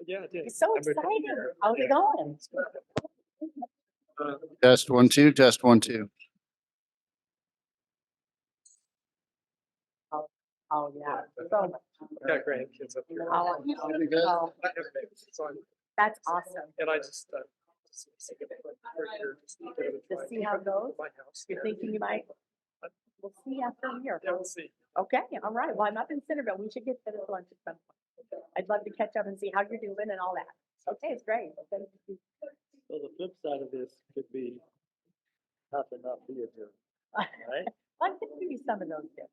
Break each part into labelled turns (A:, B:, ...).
A: Yeah, I did.
B: It's so exciting. How's it going?
C: Test 1 2. Test 1 2.
B: Oh, yeah. So much.
A: Got grandkids up here.
B: Oh, that's awesome.
A: And I just
B: To see how it goes?
A: my house.
B: You're thinking you might? We'll see after a year.
A: Yeah, we'll see.
B: Okay, all right. Well, I'm up in Centerville. We should get to lunch at some point. I'd love to catch up and see how you're doing and all that. Okay, it's great. Thank you.
D: So the flip side of this could be tough and not be a jerk, right?
B: I can give you some of those tips.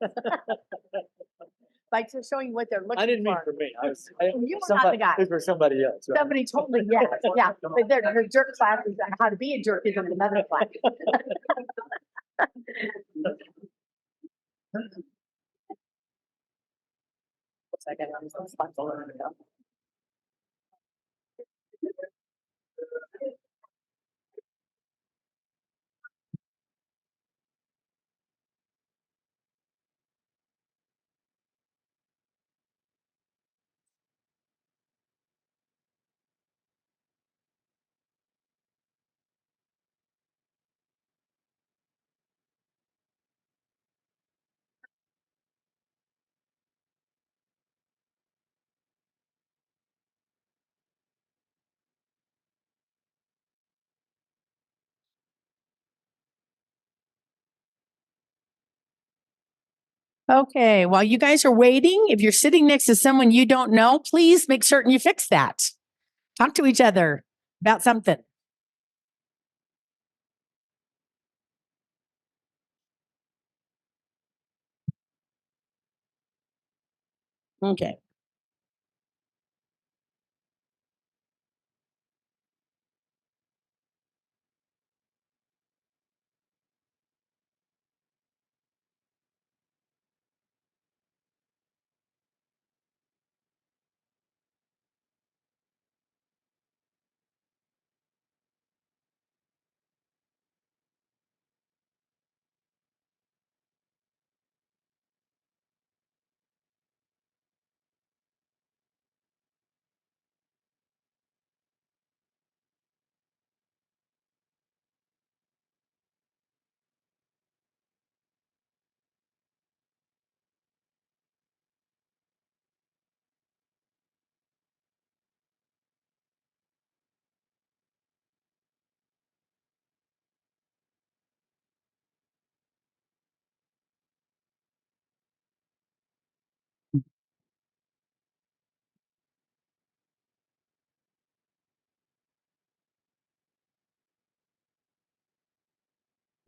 B: By just showing what they're looking for.
D: I didn't mean for me. I was,
B: You were not the guy.
D: it was for somebody else. Right?
B: Somebody told me, yeah, yeah. But their jerk class is how to be a jerk is in another class. I got some spots all over the top. Okay, while you guys are waiting, if you're sitting next to someone you don't know, please make certain you fix that. Talk to each other about something. Okay.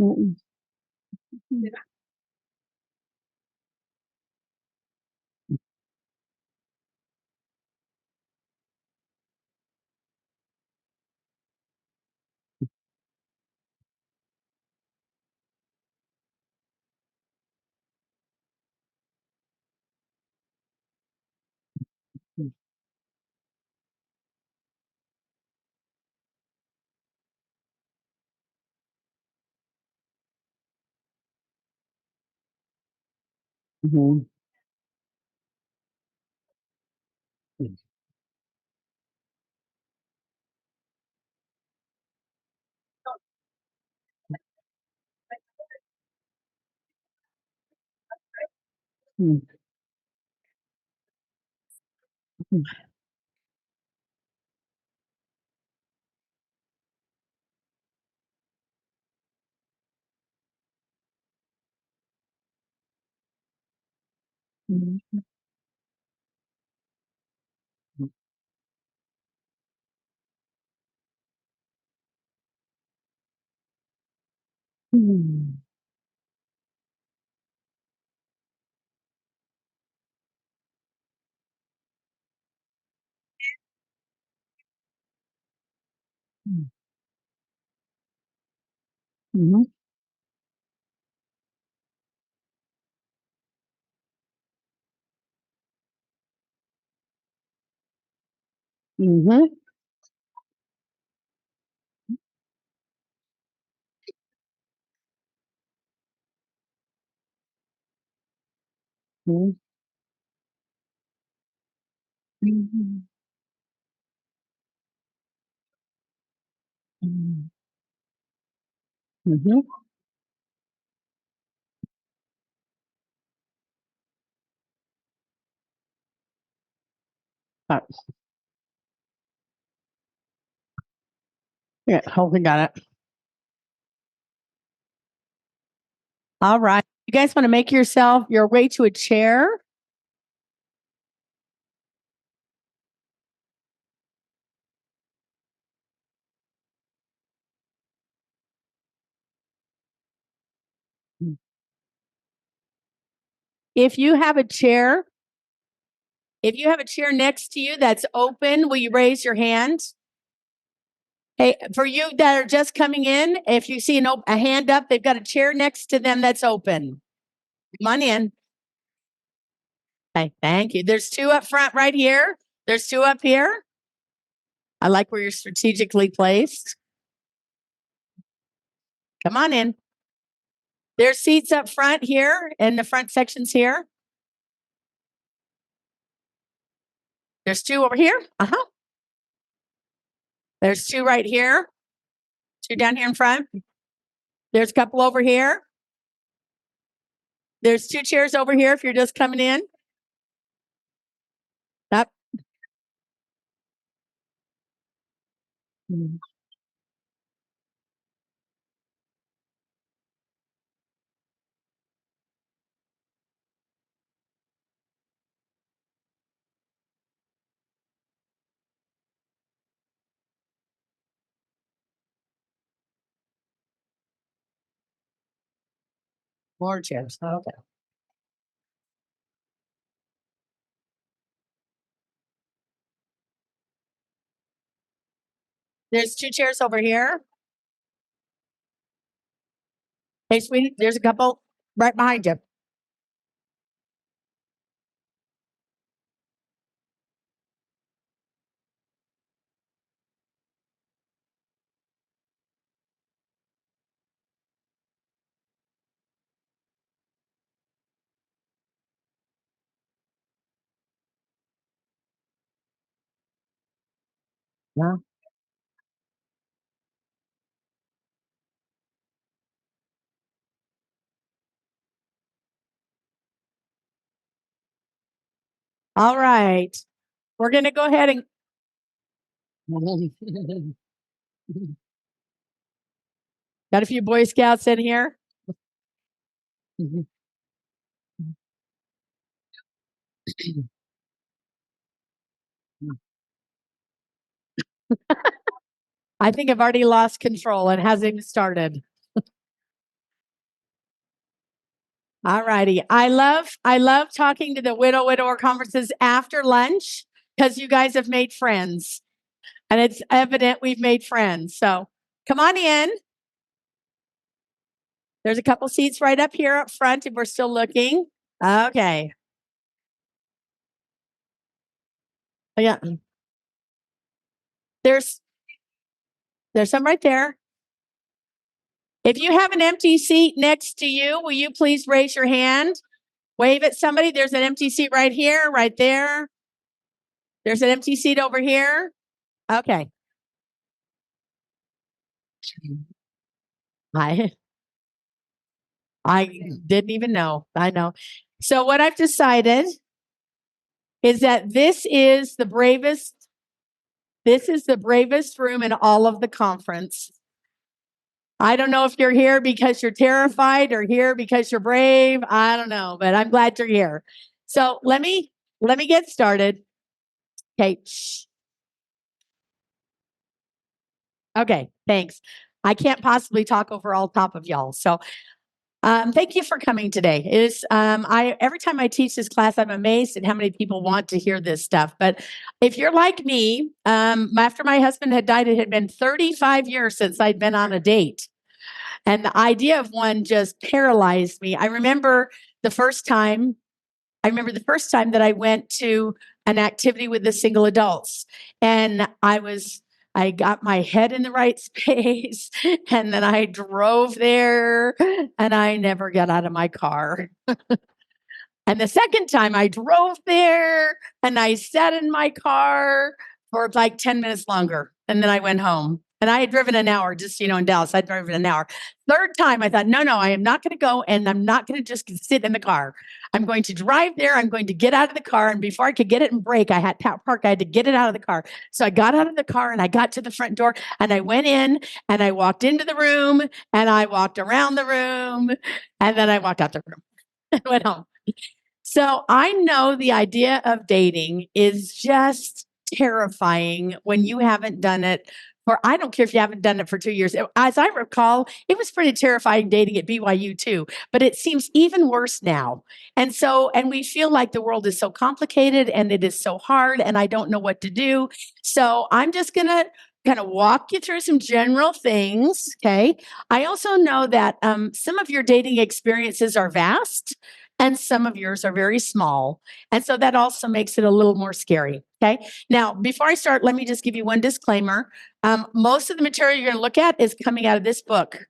B: Mm-mm. Mhm. Mhm. Mhm. Mhm. Mhm. Mhm. Mhm. Mhm. Mhm. Mhm. Uh, Yeah, hopefully got it. All right. You guys want to make yourself your way to a chair? If you have a chair, if you have a chair next to you that's open, will you raise your hand? Hey, for you that are just coming in, if you see a hand up, they've got a chair next to them that's open. Come on in. Okay, thank you. There's two up front right here. There's two up here. I like where you're strategically placed. Come on in. There's seats up front here in the front sections here. There's two over here. Uh-huh. There's two right here. Two down here in front. There's a couple over here. There's two chairs over here if you're just coming in. Up. More chairs. Okay. There's two chairs over here. Hey, sweetie, there's a couple right behind you. Yeah. All right. We're going to go ahead and. Got a few Boy Scouts in here. I think I've already lost control and hasn't even started. All righty. I love talking to the widower conferences after lunch because you guys have made friends. And it's evident we've made friends. So come on in. There's a couple seats right up here up front if we're still looking. Okay. Yeah. There's some right there. If you have an empty seat next to you, will you please raise your hand? Wave at somebody. There's an empty seat right here, right there. There's an empty seat over here. Okay. I didn't even know. I know. So what I've decided is that this is the bravest room in all of the conference. I don't know if you're here because you're terrified or here because you're brave. I don't know, but I'm glad you're here. So let me get started. Okay. Shh. Okay. Thanks. I can't possibly talk over all top of y'all. So thank you for coming today. It is every time I teach this class, I'm amazed at how many people want to hear this stuff. But if you're like me, after my husband had died, it had been 35 years since I'd been on a date. And the idea of one just paralyzed me. I remember the first time that I went to an activity with the single adults, and I got my head in the right space, and then I drove there, and I never got out of my car. And the second time I drove there and I sat in my car for like 10 minutes longer. And then I went home. And I had driven an hour, just, in Dallas, I'd driven an hour. Third time, I thought, no, I am not going to go. And I'm not going to just sit in the car. I'm going to drive there. I'm going to get out of the car. And before I could get it and brake, I had to park. I had to get it out of the car. So I got out of the car and I got to the front door and I went in and I walked into the room and I walked around the room and then I walked out the room and went home. So I know the idea of dating is just terrifying when you haven't done it for, I don't care if you haven't done it for 2 years. As I recall, it was pretty terrifying dating at BYU too, but it seems even worse now. And we feel like the world is so complicated and it is so hard and I don't know what to do. So I'm just going to kind of walk you through some general things. Okay. I also know that some of your dating experiences are vast and some of yours are very small. And so that also makes it a little more scary. Okay. Now, before I start, let me just give you one disclaimer. Most of the material you're going to look at is coming out of this book,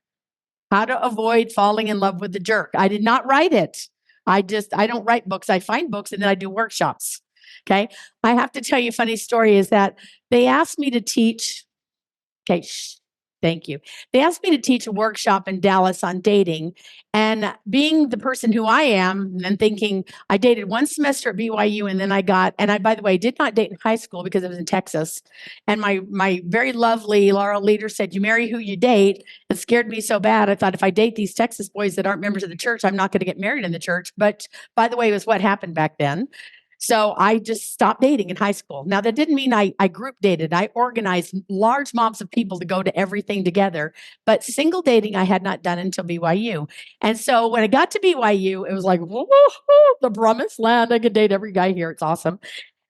B: How to Avoid Falling in Love with the Jerk. I did not write it. I don't write books. I find books and then I do workshops. Okay. I have to tell you a funny story is that they asked me to teach. Okay. Thank you. They asked me to teach a workshop in Dallas on dating. And being the person who I am and thinking I dated one semester at BYU and then by the way, did not date in high school because I was in Texas. And my very lovely Laura leader said, you marry who you date. It scared me so bad. I thought if I date these Texas boys that aren't members of the church, I'm not going to get married in the church. But by the way, it was what happened back then. So I just stopped dating in high school. Now, that didn't mean I group dated. I organized large mobs of people to go to everything together. But single dating, I had not done until BYU. And so when I got to BYU, it was like, woo-hoo, the promised land. I could date every guy here. It's awesome.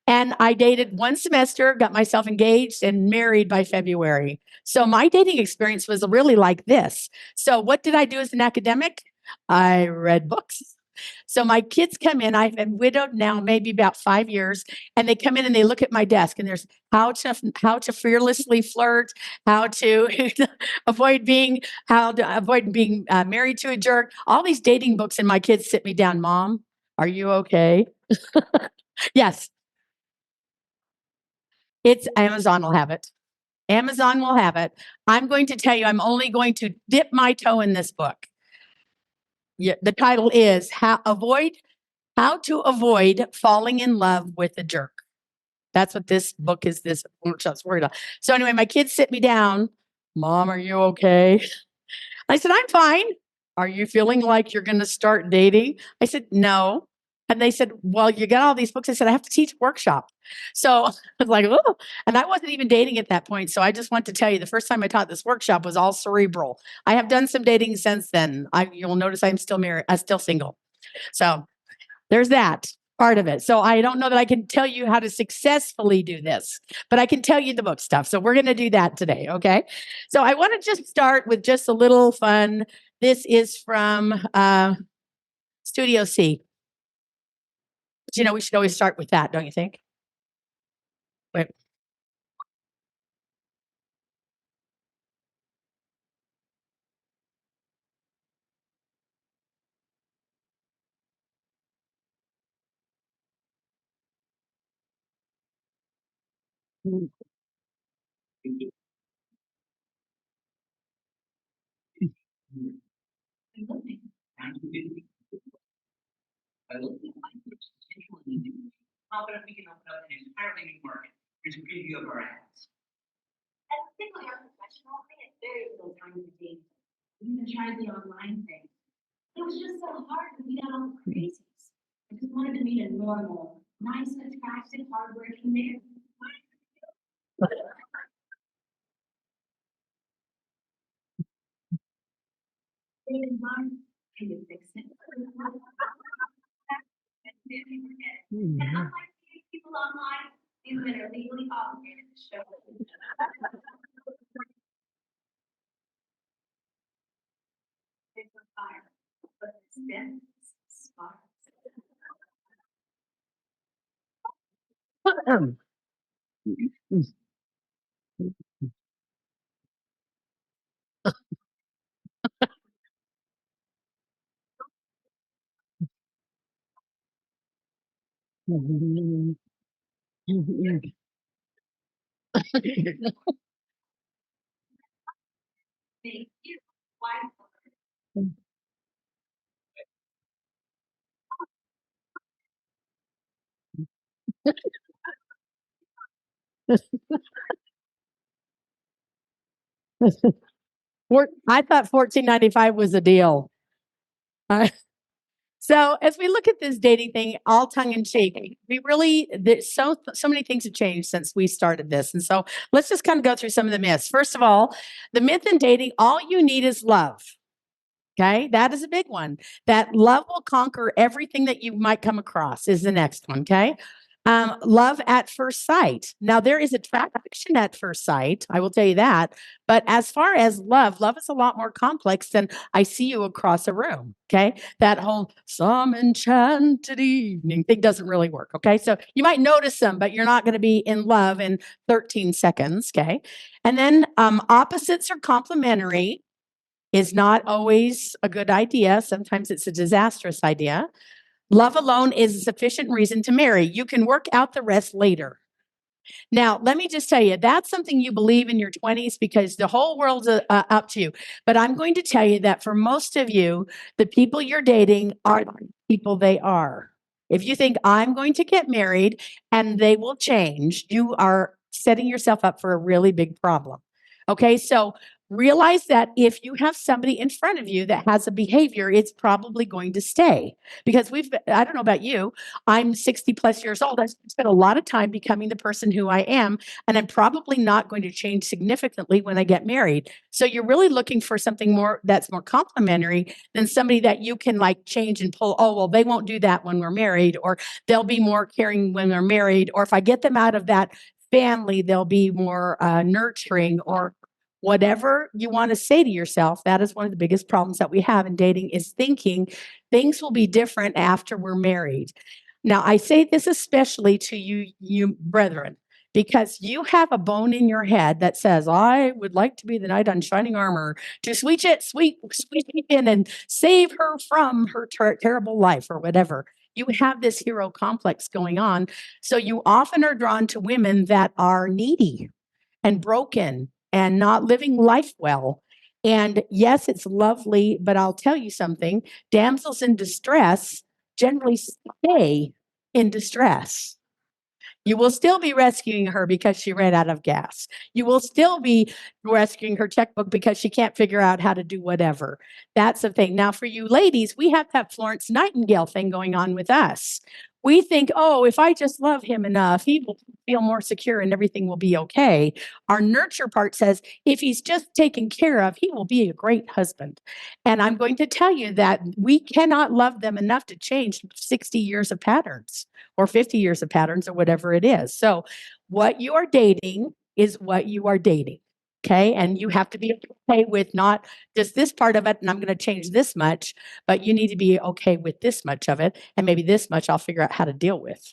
B: And I dated one semester, got myself engaged and married by February. So my dating experience was really like this. So what did I do as an academic? I read books. So my kids come in, I've been widowed now maybe about 5 years, and they come in and they look at my desk and there's how to fearlessly flirt, how to how to avoid being married to a jerk, all these dating books, and my kids sit me down, Mom, are you okay? Yes, it's Amazon will have it. Amazon will have it. I'm going to tell you, I'm only going to dip my toe in this book. Yeah, the title is How to Avoid Falling in Love with a Jerk. That's what this book is. This workshop's worried about. So anyway, my kids sit me down. Mom, are you okay? I said, I'm fine. Are you feeling like you're going to start dating? I said, no. And they said, well, you got all these books. I said, I have to teach a workshop. So I was like, oh, and I wasn't even dating at that point. So I just want to tell you, the first time I taught this workshop was all cerebral. I have done some dating since then. You'll notice I'm still married. I'm still single. So there's that part of it. So I don't know that I can tell you how to successfully do this, but I can tell you the book stuff. So we're going to do that today. Okay. So I want to just start with just a little fun. This is from Studio C. But we should always start with that, don't you think? Wait.
E: Confident we can open up an entirely new market. Here's a preview of our ads. As a single young professional, I had very little time to date. We even tried the online thing. It was just so hard to beat out all the crazies. I just wanted to meet a normal, nice, attractive, hardworking man. David Martin, can you fix it? And unlike seeing people online, these men are legally obligated to show there's a fire, but it's death sparks. Thank you. Why?
B: I thought 14.95 was a deal. Uh, so as we look at this dating thing, all tongue in cheek, we really there's so many things have changed since we started this, and so let's just kind of go through some of the myths. First of all, the myth in dating: all you need is love. Okay, that is a big one. That love will conquer everything that you might come across is the next one. Okay. Love at first sight. Now, there is attraction at first sight. I will tell you that. But as far as love, love is a lot more complex than I see you across a room. Okay. That whole some enchanted evening thing doesn't really work. Okay. So you might notice them, but you're not going to be in love in 13 seconds. Okay. And then opposites are complementary is not always a good idea. Sometimes it's a disastrous idea. Love alone is a sufficient reason to marry. You can work out the rest later. Now, let me just tell you, that's something you believe in your 20s because the whole world's up to you. But I'm going to tell you that for most of you, the people you're dating are the people they are. If you think I'm going to get married and they will change, you are setting yourself up for a really big problem. Okay, so realize that if you have somebody in front of you that has a behavior, it's probably going to stay. Because I don't know about you, I'm 60 plus years old. I've spent a lot of time becoming the person who I am, and I'm probably not going to change significantly when I get married. So you're really looking for something more that's more complementary than somebody that you can like change and pull. Oh, well, they won't do that when we're married, or they'll be more caring when they're married, or if I get them out of that family, they'll be more nurturing, or whatever you want to say to yourself. That is one of the biggest problems that we have in dating is thinking things will be different after we're married. Now, I say this especially to you brethren, because you have a bone in your head that says, I would like to be the knight on shining armor to sweep in and save her from her terrible life or whatever. You have this hero complex going on. So you often are drawn to women that are needy and broken and not living life well. And yes, it's lovely, but I'll tell you something, damsels in distress generally stay in distress. You will still be rescuing her because she ran out of gas. You will still be rescuing her checkbook because she can't figure out how to do whatever. That's the thing. Now, for you ladies, we have that Florence Nightingale thing going on with us. We think, oh, if I just love him enough, he will feel more secure and everything will be okay. Our nurture part says, if he's just taken care of, he will be a great husband. And I'm going to tell you that we cannot love them enough to change 60 years of patterns or 50 years of patterns or whatever it is. So what you are dating is what you are dating. Okay. And you have to be okay with not just this part of it, and I'm going to change this much, but you need to be okay with this much of it. And maybe this much I'll figure out how to deal with.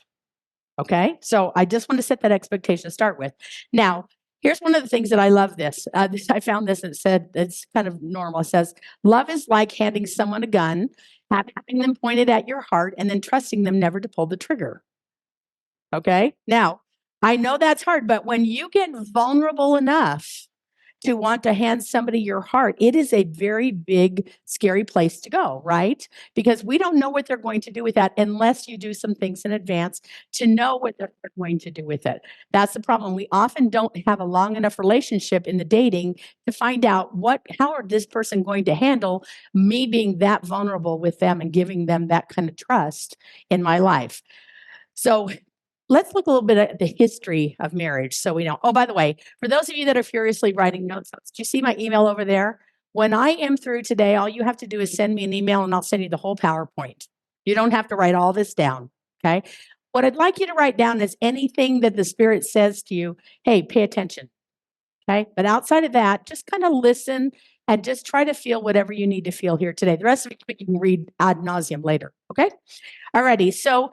B: Okay. So I just want to set that expectation to start with. Now, here's one of the things that I love I found this and it said, it's kind of normal. It says, love is like handing someone a gun, having them pointed at your heart, and then trusting them never to pull the trigger. Okay. Now, I know that's hard, but when you get vulnerable enough to want to hand somebody your heart, it is a very big, scary place to go, right? Because we don't know what they're going to do with that unless you do some things in advance to know what they're going to do with it. That's the problem. We often don't have a long enough relationship in the dating to find out how are this person going to handle me being that vulnerable with them and giving them that kind of trust in my life. So let's look a little bit at the history of marriage so we know. Oh, by the way, for those of you that are furiously writing notes, do you see my email over there? When I am through today, all you have to do is send me an email and I'll send you the whole PowerPoint. You don't have to write all this down, okay? What I'd like you to write down is anything that the Spirit says to you, hey, pay attention, okay? But outside of that, just kind of listen and just try to feel whatever you need to feel here today. The rest of it you can read ad nauseum later, okay? Alrighty, so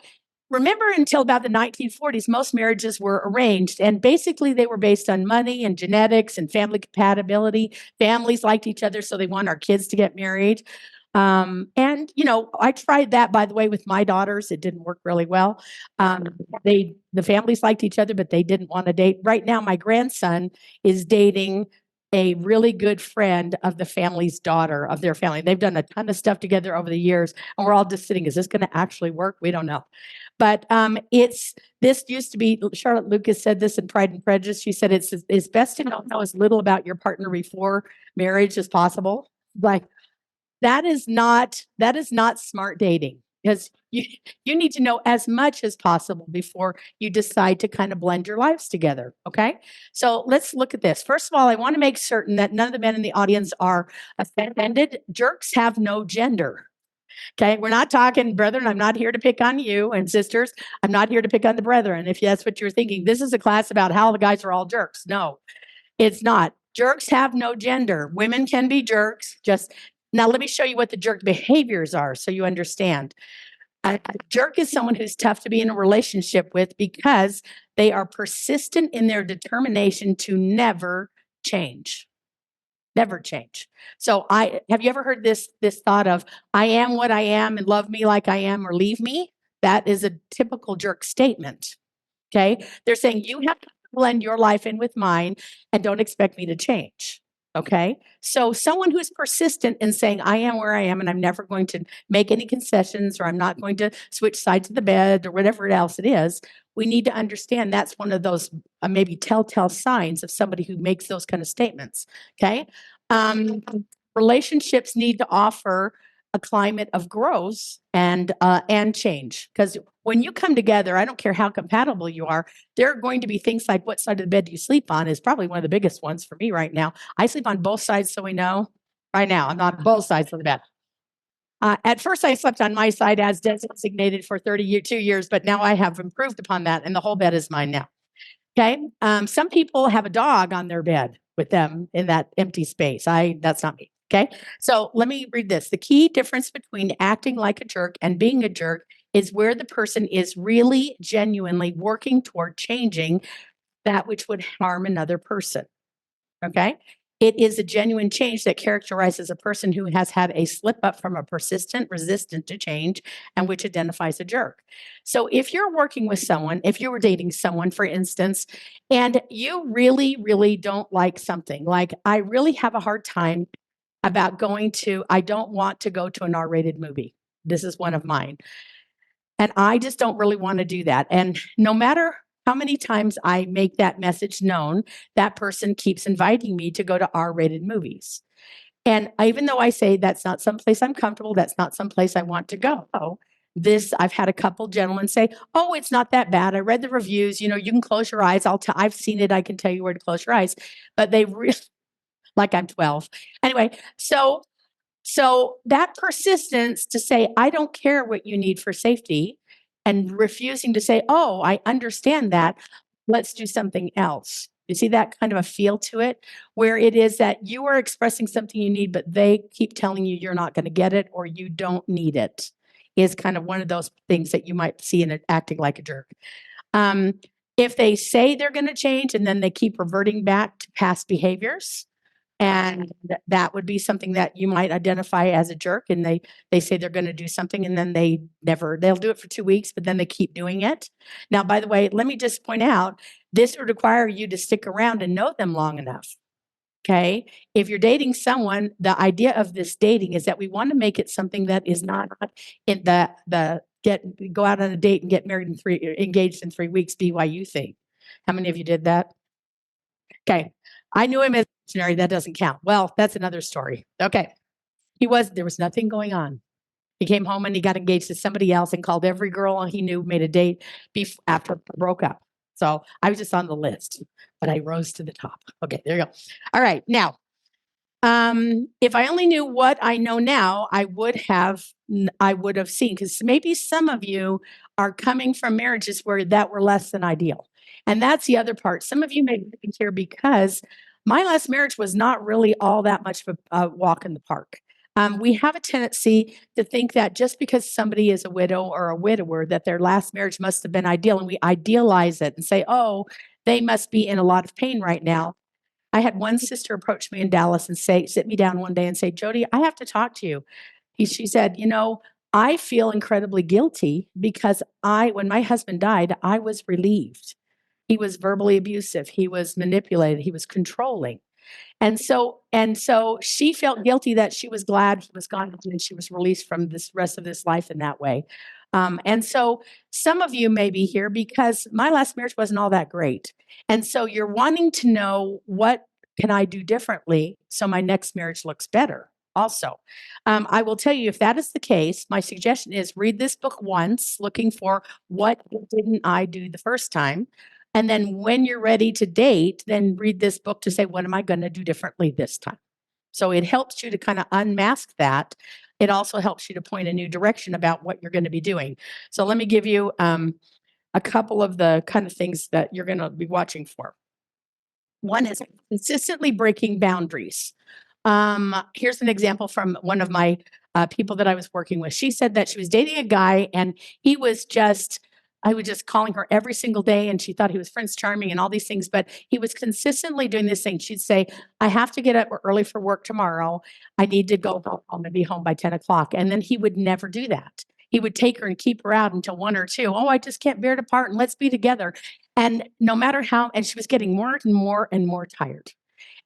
B: remember, until about the 1940s, most marriages were arranged, and basically they were based on money and genetics and family compatibility. Families liked each other, so they want our kids to get married. And I tried that, by the way, with my daughters. It didn't work really well. The families liked each other, but they didn't want to date. Right now, my grandson is dating a really good friend of the family's daughter of their family. They've done a ton of stuff together over the years, and we're all just sitting, is this going to actually work? We don't know. But this used to be, Charlotte Lucas said this in Pride and Prejudice. She said it's best to know as little about your partner before marriage as possible. Like, that is not smart dating, because you need to know as much as possible before you decide to kind of blend your lives together. Okay. So let's look at this. First of all, I want to make certain that none of the men in the audience are offended. Jerks have no gender. Okay. We're not talking, brethren. I'm not here to pick on you, and sisters, I'm not here to pick on the brethren. If that's what you're thinking, this is a class about how the guys are all jerks. No, it's not. Jerks have no gender. Women can be jerks. Now, let me show you what the jerk behaviors are so you understand. A jerk is someone who's tough to be in a relationship with because they are persistent in their determination to never change. Never change. So have you ever heard this thought of, I am what I am and love me like I am or leave me? That is a typical jerk statement. Okay. They're saying you have to blend your life in with mine and don't expect me to change. Okay. So someone who's persistent in saying, I am where I am and I'm never going to make any concessions, or I'm not going to switch sides of the bed, or whatever else it is, we need to understand that's one of those maybe telltale signs of somebody who makes those kind of statements. Okay. Relationships need to offer a climate of growth and change, because when you come together, I don't care how compatible you are, there are going to be things like, what side of the bed do you sleep on is probably one of the biggest ones for me right now. I sleep on both sides, so we know. Right now, I'm not on both sides of the bed. At first, I slept on my side as designated for 32 years, but now I have improved upon that, and the whole bed is mine now. Okay. Some people have a dog on their bed with them in that empty space. That's not me. Okay. So let me read this. The key difference between acting like a jerk and being a jerk is where the person is really genuinely working toward changing that which would harm another person. Okay. It is a genuine change that characterizes a person who has had a slip up from a persistent resistance to change, and which identifies a jerk. So if you're working with someone, if you were dating someone, for instance, and you really, really don't like something, like, I really have a hard time about I don't want to go to an R-rated movie. This is one of mine. And I just don't really want to do that. And no matter how many times I make that message known, that person keeps inviting me to go to R-rated movies. And even though I say that's not someplace I'm comfortable, that's not someplace I want to go. I've had a couple gentlemen say, "Oh, it's not that bad. I read the reviews. You can close your eyes. I've seen it. I can tell you where to close your eyes." But they really, like I'm 12. Anyway, so that persistence to say, I don't care what you need for safety, and refusing to say, oh, I understand that, let's do something else. You see that kind of a feel to it, where it is that you are expressing something you need, but they keep telling you you're not going to get it or you don't need it, is kind of one of those things that you might see in acting like a jerk. If they say they're going to change and then they keep reverting back to past behaviors, and that would be something that you might identify as a jerk. And they say they're going to do something, and then they'll do it for 2 weeks, but then they keep doing it. Now, by the way, let me just point out, this would require you to stick around and know them long enough. Okay. If you're dating someone, the idea of this dating is that we want to make it something that is not in go out on a date and get married engaged in 3 weeks BYU thing. How many of you did that? Okay. I knew him as a missionary. That doesn't count. Well, that's another story. Okay. There was nothing going on. He came home and he got engaged to somebody else and called every girl he knew, made a date after it broke up. So I was just on the list, but I rose to the top. Okay, there you go. All right. Now, if I only knew what I know now, I would have seen, because maybe some of you are coming from marriages that were less than ideal. And that's the other part. Some of you may be here because my last marriage was not really all that much of a walk in the park. We have a tendency to think that just because somebody is a widow or a widower, that their last marriage must have been ideal. And we idealize it and say, oh, they must be in a lot of pain right now. I had one sister approach me in Dallas and sit me down one day and say, Jody, I have to talk to you. She said, I feel incredibly guilty because when my husband died, I was relieved. He was verbally abusive. He was manipulated. He was controlling. And so she felt guilty that she was glad he was gone and she was released from this rest of this life in that way. And so some of you may be here because my last marriage wasn't all that great. And so you're wanting to know, what can I do differently so my next marriage looks better? Also, I will tell you, if that is the case, my suggestion is read this book once, looking for what didn't I do the first time. And then when you're ready to date, then read this book to say, what am I going to do differently this time? So it helps you to kind of unmask that. It also helps you to point a new direction about what you're going to be doing. So let me give you a couple of the kind of things that you're going to be watching for. One is consistently breaking boundaries. Here's an example from one of my people that I was working with. She said that she was dating a guy and I was just calling her every single day and she thought he was Prince Charming and all these things, but he was consistently doing this thing. She'd say, I have to get up early for work tomorrow. I need to go home and be home by 10 o'clock. And then he would never do that. He would take her and keep her out until 1 or 2. Oh, I just can't bear to part and let's be together. And no matter how, and she was getting more and more and more tired.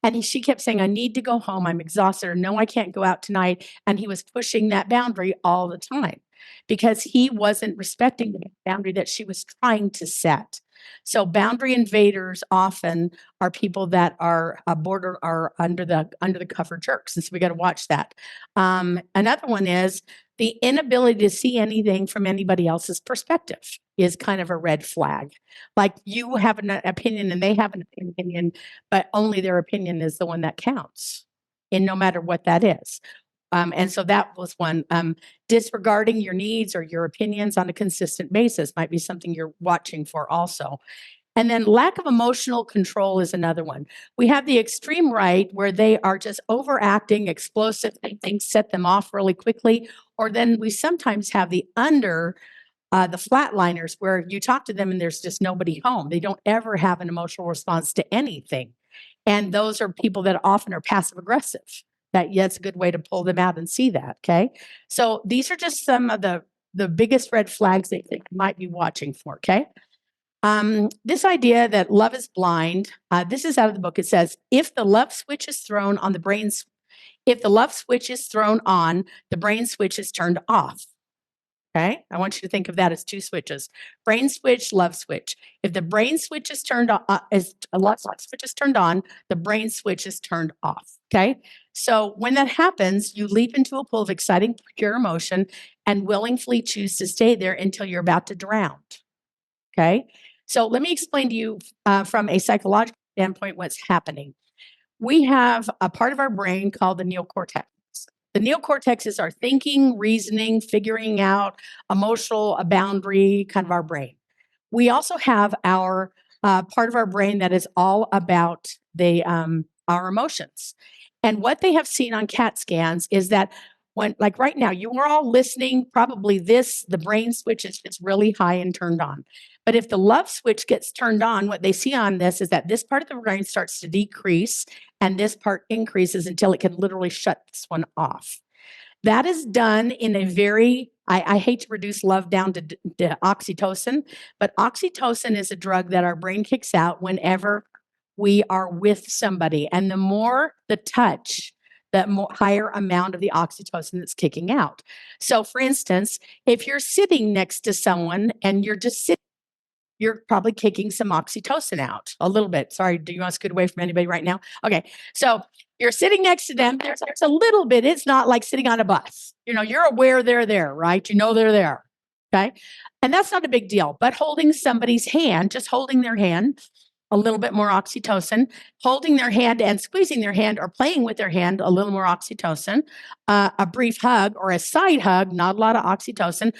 B: And she kept saying, I need to go home. I'm exhausted. Or, no, I can't go out tonight. And he was pushing that boundary all the time because he wasn't respecting the boundary that she was trying to set. So boundary invaders often are people that are under the cover jerks. And so we got to watch that. Another one is the inability to see anything from anybody else's perspective is kind of a red flag. Like you have an opinion and they have an opinion, but only their opinion is the one that counts, and no matter what that is. And so that was one. Disregarding your needs or your opinions on a consistent basis might be something you're watching for also. And then lack of emotional control is another one. We have the extreme right where they are just overacting, explosive, things set them off really quickly. Or then we sometimes have the flatliners where you talk to them and there's just nobody home. They don't ever have an emotional response to anything. And those are people that often are passive aggressive. It's a good way to pull them out and see that. Okay. So these are just some of the biggest red flags that you might be watching for. Okay. This idea that love is blind, this is out of the book. It says, if the love switch is thrown on, the brain switch is turned off. Okay. I want you to think of that as two switches: brain switch, love switch. If the brain switch is turned on, love switch is turned on, the brain switch is turned off. Okay. So when that happens, you leap into a pool of exciting, pure emotion and willingly choose to stay there until you're about to drown. Okay. So let me explain to you from a psychological standpoint what's happening. We have a part of our brain called the neocortex. The neocortex is our thinking, reasoning, figuring out, emotional, a boundary, kind of our brain. We also have our part of our brain that is all about our emotions. And what they have seen on CAT scans is that when, like right now, you are all listening, probably the brain switch is really high and turned on. But if the love switch gets turned on, what they see on this is that this part of the brain starts to decrease and this part increases until it can literally shut this one off. That is done in a very, I hate to reduce love down to oxytocin, but oxytocin is a drug that our brain kicks out whenever we are with somebody. And the more the touch, the higher amount of the oxytocin that's kicking out. So for instance, if you're sitting next to someone and you're just sitting, you're probably kicking some oxytocin out a little bit. Sorry, do you want to scoot away from anybody right now? Okay, so you're sitting next to them. There's a little bit. It's not like sitting on a bus. You're aware they're there, right? You know they're there, okay? And that's not a big deal. But holding somebody's hand, just holding their hand, a little bit more oxytocin. Holding their hand and squeezing their hand or playing with their hand, a little more oxytocin. A brief hug or a side hug, not a lot of oxytocin.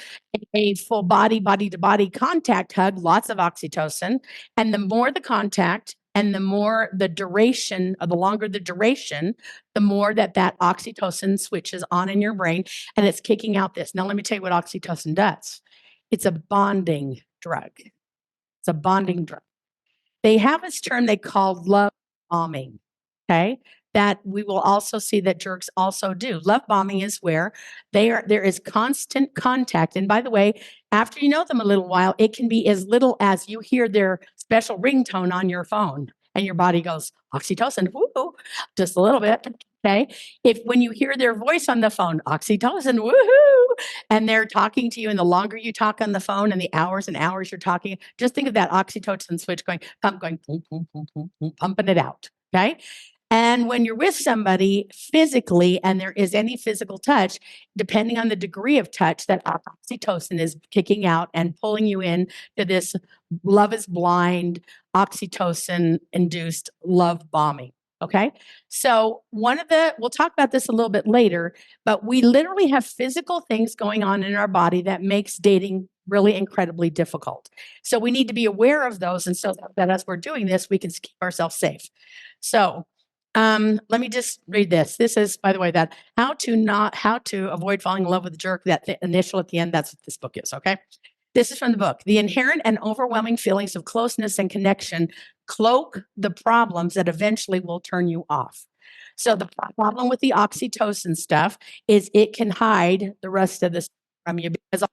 B: A full body-to-body contact hug, lots of oxytocin. And the more the contact and the more the duration, or the longer the duration, the more that oxytocin switches on in your brain and it's kicking out this. Now, let me tell you what oxytocin does. It's a bonding drug. It's a bonding drug. They have this term they call love bombing. Okay. that we will also see that jerks also do. Love bombing is where there is constant contact. And by the way, after you know them a little while, it can be as little as you hear their special ringtone on your phone and your body goes, oxytocin, woo, just a little bit. Okay. If when you hear their voice on the phone, oxytocin, woohoo, and they're talking to you, and the longer you talk on the phone and the hours and hours you're talking, just think of that oxytocin switch going, boom, boom, boom, boom, boom, pumping it out. Okay. And when you're with somebody physically and there is any physical touch, depending on the degree of touch, that oxytocin is kicking out and pulling you in to this love is blind, oxytocin induced love bombing. Okay. So we'll talk about this a little bit later, but we literally have physical things going on in our body that makes dating really incredibly difficult. So we need to be aware of those. And so that as we're doing this, we can keep ourselves safe. So let me just read this. This is, by the way, that how to avoid falling in love with a jerk, that initial at the end, that's what this book is. Okay. This is from the book. The inherent and overwhelming feelings of closeness and connection cloak the problems that eventually will turn you off. So the problem with the oxytocin stuff is it can hide the rest of this from you because of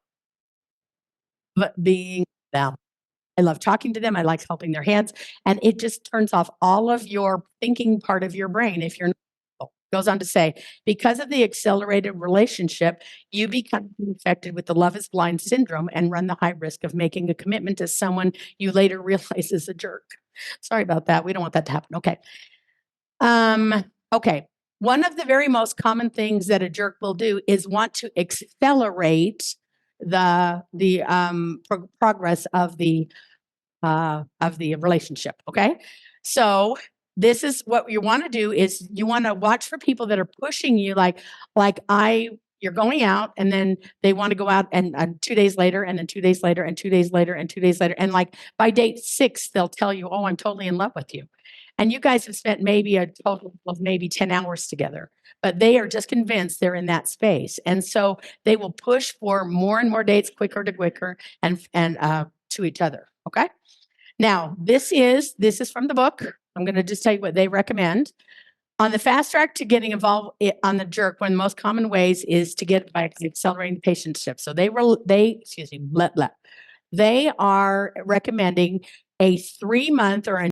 B: being them. I love talking to them. I like helping their hands. And it just turns off all of your thinking part of your brain if you're not. Goes on to say, because of the accelerated relationship, you become infected with the love is blind syndrome and run the high risk of making a commitment to someone you later realize is a jerk. Sorry about that. We don't want that to happen. Okay. Okay. One of the very most common things that a jerk will do is want to accelerate the progress of the relationship. Okay. So this is what you want to do is you want to watch for people that are pushing you you're going out and then they want to go out and 2 days later and then 2 days later and 2 days later and 2 days later. And like by date 6, they'll tell you, oh, I'm totally in love with you. And you guys have spent maybe a total of maybe 10 hours together, but they are just convinced they're in that space. And so they will push for more and more dates quicker to quicker and to each other. Okay. Now, this is from the book. I'm going to just tell you what they recommend. On the fast track to getting involved on the jerk, one of the most common ways is to get by accelerating the patientship. So they are recommending a 3-month or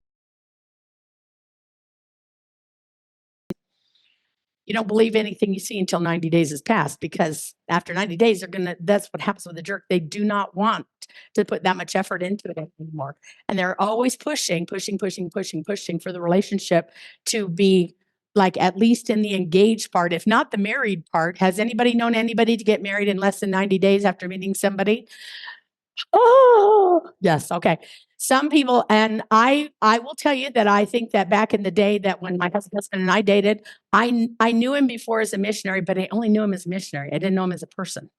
B: you don't believe anything you see until 90 days has passed, because after 90 days, that's what happens with the jerk. They do not want to put that much effort into it anymore. And they're always pushing for the relationship to be like at least in the engaged part, if not the married part. Has anybody known anybody to get married in less than 90 days after meeting somebody? Oh, yes. Okay. Some people, and I will tell you that I think that back in the day that when my husband and I dated, I knew him before as a missionary, but I only knew him as a missionary. I didn't know him as a person.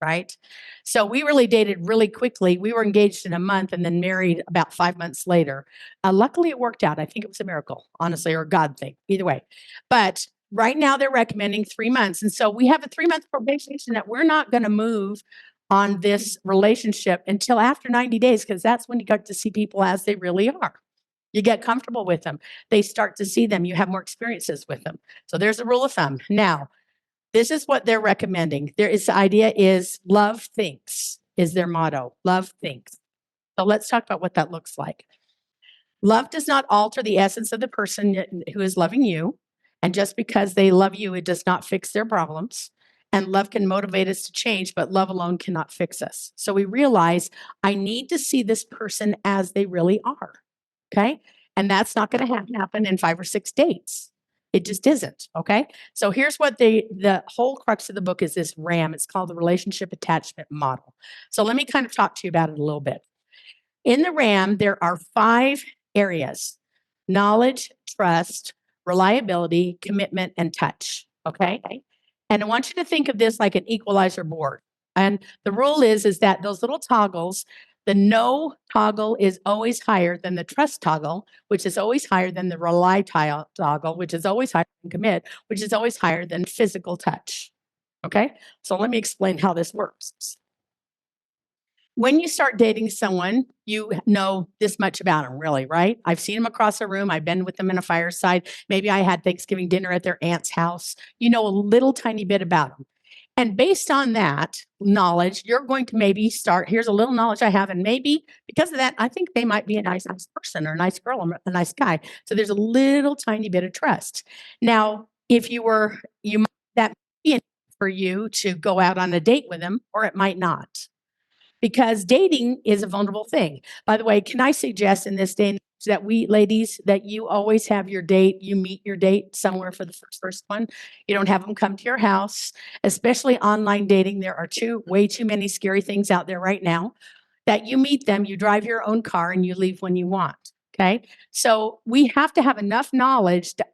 B: Right. So we really dated really quickly. We were engaged in a month and then married about 5 months later. Luckily, it worked out. I think it was a miracle, honestly, or a God thing, either way. But right now they're recommending 3 months. And so we have a 3-month probation that we're not going to move on this relationship until after 90 days, because that's when you get to see people as they really are. You get comfortable with them. They start to see them. You have more experiences with them. So there's a rule of thumb. Now, this is what they're recommending. The idea is love thinks is their motto. Love thinks. So let's talk about what that looks like. Love does not alter the essence of the person who is loving you. And just because they love you, it does not fix their problems. And love can motivate us to change, but love alone cannot fix us. So we realize I need to see this person as they really are. Okay. And that's not going to happen in 5 or 6 dates. It just isn't. Okay. So here's what the whole crux of the book is, this RAM. It's called the Relationship Attachment Model. So let me kind of talk to you about it a little bit. In the RAM, there are 5 areas: knowledge, trust, reliability, commitment, and touch. Okay. And I want you to think of this like an equalizer board. And the rule is that those little toggles, the no toggle is always higher than the trust toggle, which is always higher than the rely toggle, which is always higher than commit, which is always higher than physical touch. Okay. So let me explain how this works. when you start dating someone, you know this much about them, really, right? I've seen them across a room. I've been with them in a fireside. Maybe I had Thanksgiving dinner at their aunt's house. You know a little tiny bit about them. And based on that knowledge, you're going to maybe start, here's a little knowledge I have. And maybe because of that, I think they might be a nice person or a nice girl or a nice guy. So there's a little tiny bit of trust. Now, if you might, that might be enough for you to go out on a date with them, or it might not. Because dating is a vulnerable thing. By the way, can I suggest in this day and age that we ladies, that you always have your date, you meet your date somewhere for the first one. You don't have them come to your house, especially online dating. There are way too many scary things out there right now. That you meet them, you drive your own car, and you leave when you want. Okay, so we have to have enough knowledge to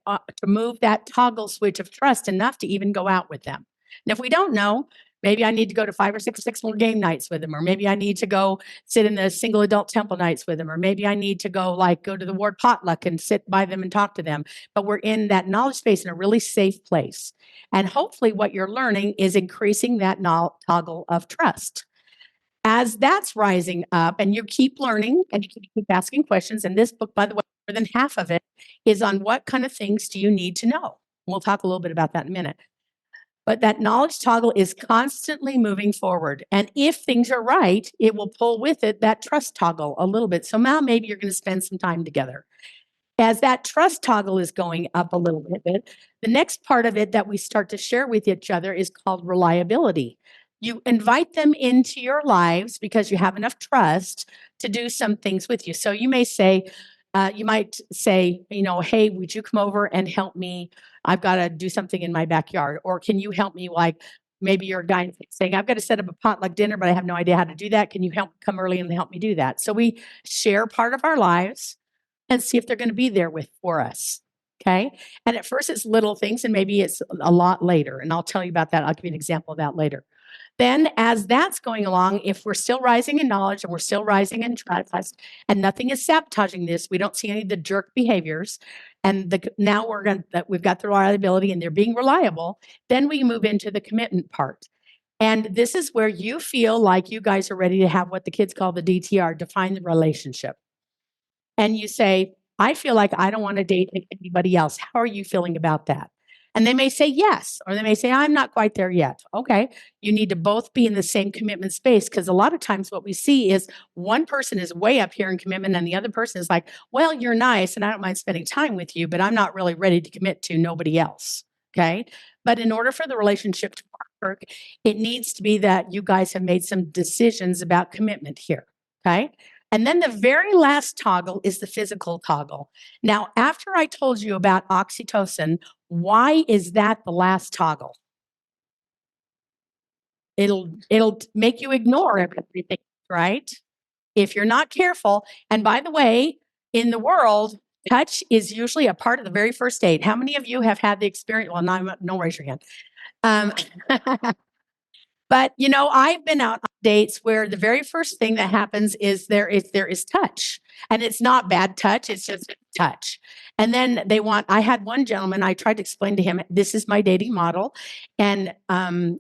B: move that toggle switch of trust enough to even go out with them. And if we don't know, maybe I need to go to 5 or 6 more game nights with them, or maybe I need to go sit in the single adult temple nights with them, or maybe I need to go to the ward potluck and sit by them and talk to them. But we're in that knowledge space in a really safe place. And hopefully what you're learning is increasing that toggle of trust. As that's rising up and you keep learning and you keep asking questions, and this book, by the way, more than half of it is on what kind of things do you need to know. We'll talk a little bit about that in a minute. But that knowledge toggle is constantly moving forward. And if things are right, it will pull with it that trust toggle a little bit. So now maybe you're going to spend some time together. As that trust toggle is going up a little bit, the next part of it that we start to share with each other is called reliability. You invite them into your lives because you have enough trust to do some things with you. So you might say, hey, would you come over and help me? I've got to do something in my backyard. Or can you help me? Like maybe you're a guy saying, I've got to set up a potluck dinner, but I have no idea how to do that. Can you come early and help me do that? So we share part of our lives and see if they're going to be there for us. Okay. And at first it's little things and maybe it's a lot later. And I'll tell you about that. I'll give you an example of that later. Then as that's going along, if we're still rising in knowledge and we're still rising in trust and nothing is sabotaging this, we don't see any of the jerk behaviors. And now we've got the reliability and they're being reliable. Then we move into the commitment part. And this is where you feel like you guys are ready to have what the kids call the DTR, define the relationship. And you say, I feel like I don't want to date anybody else. How are you feeling about that? And they may say yes, or they may say, I'm not quite there yet. Okay. You need to both be in the same commitment space because a lot of times what we see is one person is way up here in commitment and the other person is like, well, you're nice and I don't mind spending time with you, but I'm not really ready to commit to nobody else. Okay. But in order for the relationship to work, it needs to be that you guys have made some decisions about commitment here. Okay. And then the very last toggle is the physical toggle. Now, after I told you about oxytocin, why is that the last toggle? It'll make you ignore everything, right? If you're not careful. And by the way, in the world, touch is usually a part of the very first date. How many of you have had the experience? Well, no, raise your hand. But I've been out on dates where the very first thing that happens is there is touch, and it's not bad touch; it's just touch. And then I had one gentleman. I tried to explain to him, this is my dating model, and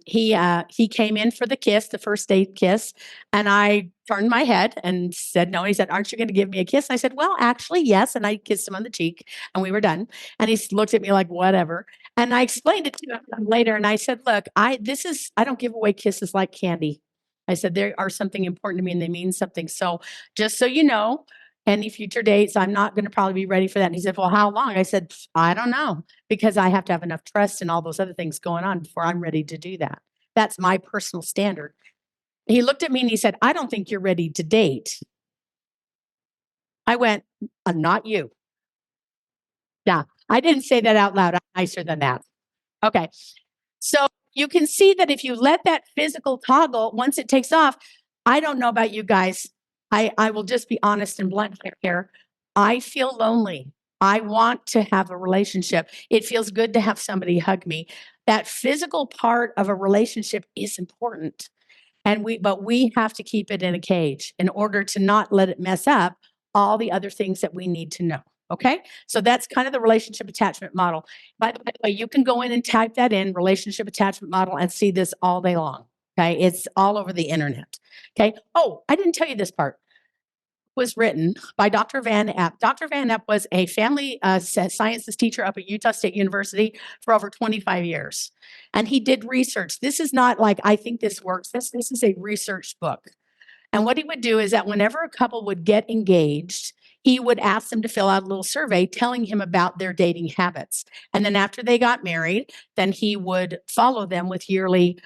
B: he came in for the kiss, the first date kiss, and I turned my head and said no. He said, "Aren't you going to give me a kiss?" And I said, "Well, actually, yes." And I kissed him on the cheek, and we were done. And he looked at me like, "Whatever." And I explained it to him later, and I said, "Look, I don't give away kisses like candy." I said, "They are something important to me, and they mean something. So just so you know, any future dates, I'm not going to probably be ready for that." And he said, "Well, how long?" I said, "I don't know, because I have to have enough trust and all those other things going on before I'm ready to do that. That's my personal standard." He looked at me and he said, "I don't think you're ready to date." I went, "Not you." Yeah, I didn't say that out loud. I'm nicer than that. Okay. So you can see that if you let that physical toggle, once it takes off, I don't know about you guys. I will just be honest and blunt here. I feel lonely. I want to have a relationship. It feels good to have somebody hug me. That physical part of a relationship is important. But we have to keep it in a cage in order to not let it mess up all the other things that we need to know. Okay. So that's kind of the relationship attachment model. By the way, you can go in and type that in, relationship attachment model, and see this all day long. Okay. It's all over the internet. Okay. Oh, I didn't tell you this part. Was written by Dr. Van App. Dr. Van App was a family sciences teacher up at Utah State University for over 25 years. And he did research. This is not like, I think this works. This is a research book. And what he would do is that whenever a couple would get engaged, he would ask them to fill out a little survey telling him about their dating habits. And then after they got married, then he would follow them with yearly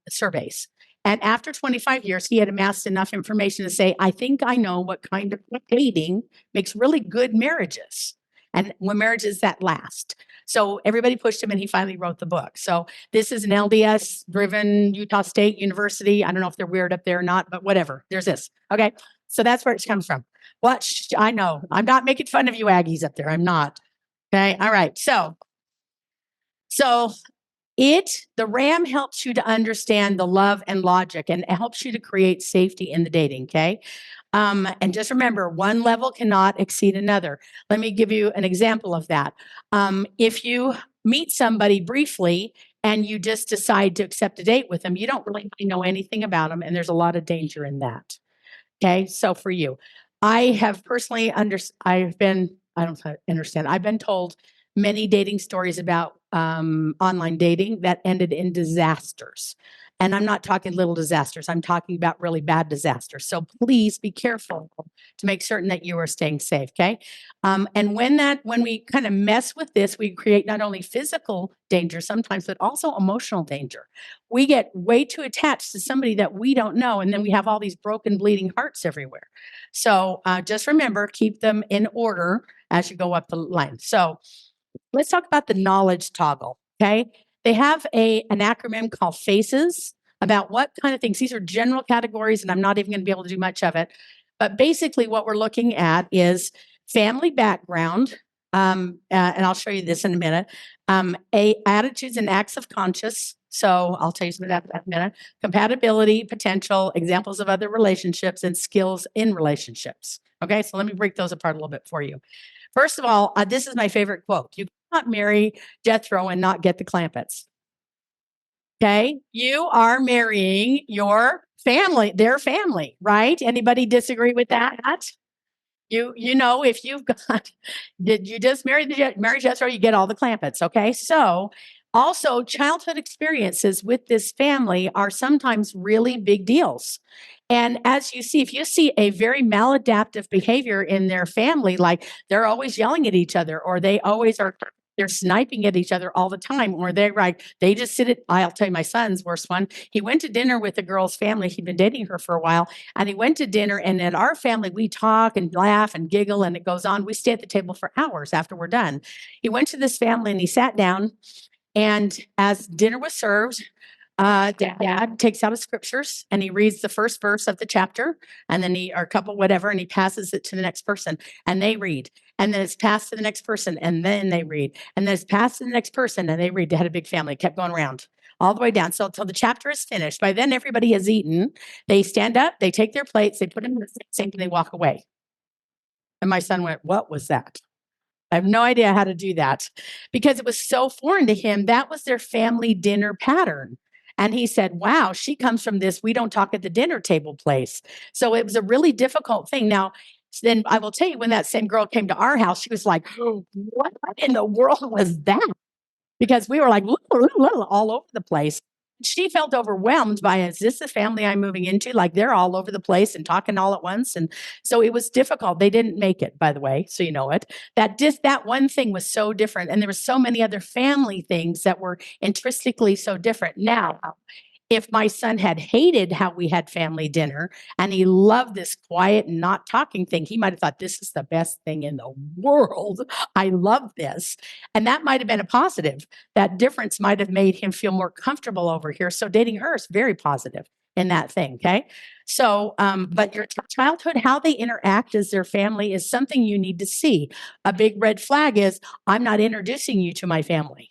B: surveys. And after 25 years, he had amassed enough information to say, I think I know what kind of dating makes really good marriages and when marriages that last. So everybody pushed him and he finally wrote the book. So this is an LDS driven Utah State University. I don't know if they're weird up there or not, but whatever. There's this. Okay. So that's where it comes from. What? I know. I'm not making fun of you Aggies up there. I'm not. Okay. All right. So the RAM helps you to understand the love and logic, and it helps you to create safety in the dating. Okay. And just remember, one level cannot exceed another. Let me give you an example of that. If you meet somebody briefly and you just decide to accept a date with them, you don't really know anything about them, and there's a lot of danger in that. Okay, so for you, I have personally I've been told many dating stories about online dating that ended in disasters. And I'm not talking little disasters. I'm talking about really bad disasters. So please be careful to make certain that you are staying safe. Okay. And when we kind of mess with this, we create not only physical danger sometimes, but also emotional danger. We get way too attached to somebody that we don't know. And then we have all these broken, bleeding hearts everywhere. So just remember, keep them in order as you go up the line. So let's talk about the knowledge toggle. Okay. They have an acronym called FACES about what kind of things. These are general categories, and I'm not even going to be able to do much of it. But basically, what we're looking at is family background, and I'll show you this in a minute. Attitudes and acts of conscience. So I'll tell you some of that in a minute. Compatibility, potential, examples of other relationships, and skills in relationships. Okay, so let me break those apart a little bit for you. First of all, this is my favorite quote. You cannot marry Jethro and not get the Clampetts. Okay. You are marrying your family, their family, right? Anybody disagree with that? You know, if you've got, did you just marry Jethro, you get all the Clampetts. Okay. So also childhood experiences with this family are sometimes really big deals. And as you see, if you see a very maladaptive behavior in their family, like they're always yelling at each other, or they're sniping at each other all the time, or they just I'll tell you my son's worst one. He went to dinner with a girl's family. He'd been dating her for a while, and he went to dinner, and at our family, we talk and laugh and giggle, and it goes on. We stay at the table for hours after we're done. He went to this family and he sat down, and as dinner was served, dad takes out his scriptures and he reads the first verse of the chapter, and then or a couple, whatever, and he passes it to the next person and they read. And then it's passed to the next person and then they read. And then it's passed to the next person and they read. They had a big family, kept going around all the way down. So until the chapter is finished, by then everybody has eaten. They stand up, they take their plates, they put them in the sink, and they walk away. And my son went, "What was that?" I have no idea how to do that because it was so foreign to him. That was their family dinner pattern. And he said, "Wow, she comes from this we don't talk at the dinner table place." So it was a really difficult thing. Now, then I will tell you, when that same girl came to our house, she was like, "Oh, what in the world was that?" Because we were like all over the place. She felt overwhelmed by, is this the family I'm moving into? Like they're all over the place and talking all at once. And so it was difficult. They didn't make it, by the way, so you know it. That one thing was so different. And there were so many other family things that were intrinsically so different. Now, if my son had hated how we had family dinner and he loved this quiet and not talking thing, he might have thought, this is the best thing in the world. I love this. And that might have been a positive. That difference might have made him feel more comfortable over here. So dating her is very positive in that thing. Okay. So, but your childhood, how they interact as their family is something you need to see. A big red flag is, I'm not introducing you to my family.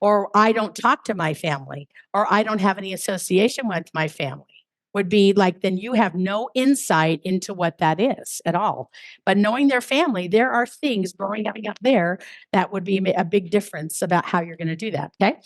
B: Or I don't talk to my family, or I don't have any association with my family, would be like, then you have no insight into what that is at all. But knowing their family, there are things growing up there that would be a big difference about how you're going to do that. Okay.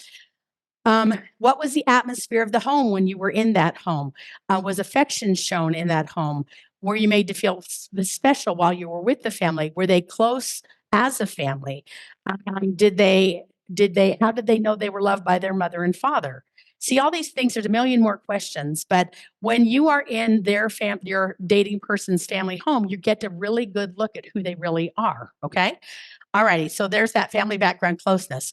B: What was the atmosphere of the home when you were in that home? Was affection shown in that home? Were you made to feel special while you were with the family? Were they close as a family? How did they know they were loved by their mother and father? See, all these things, there's a million more questions, but when you are in your dating person's family home, you get a really good look at who they really are. Okay. All righty. So there's that family background closeness.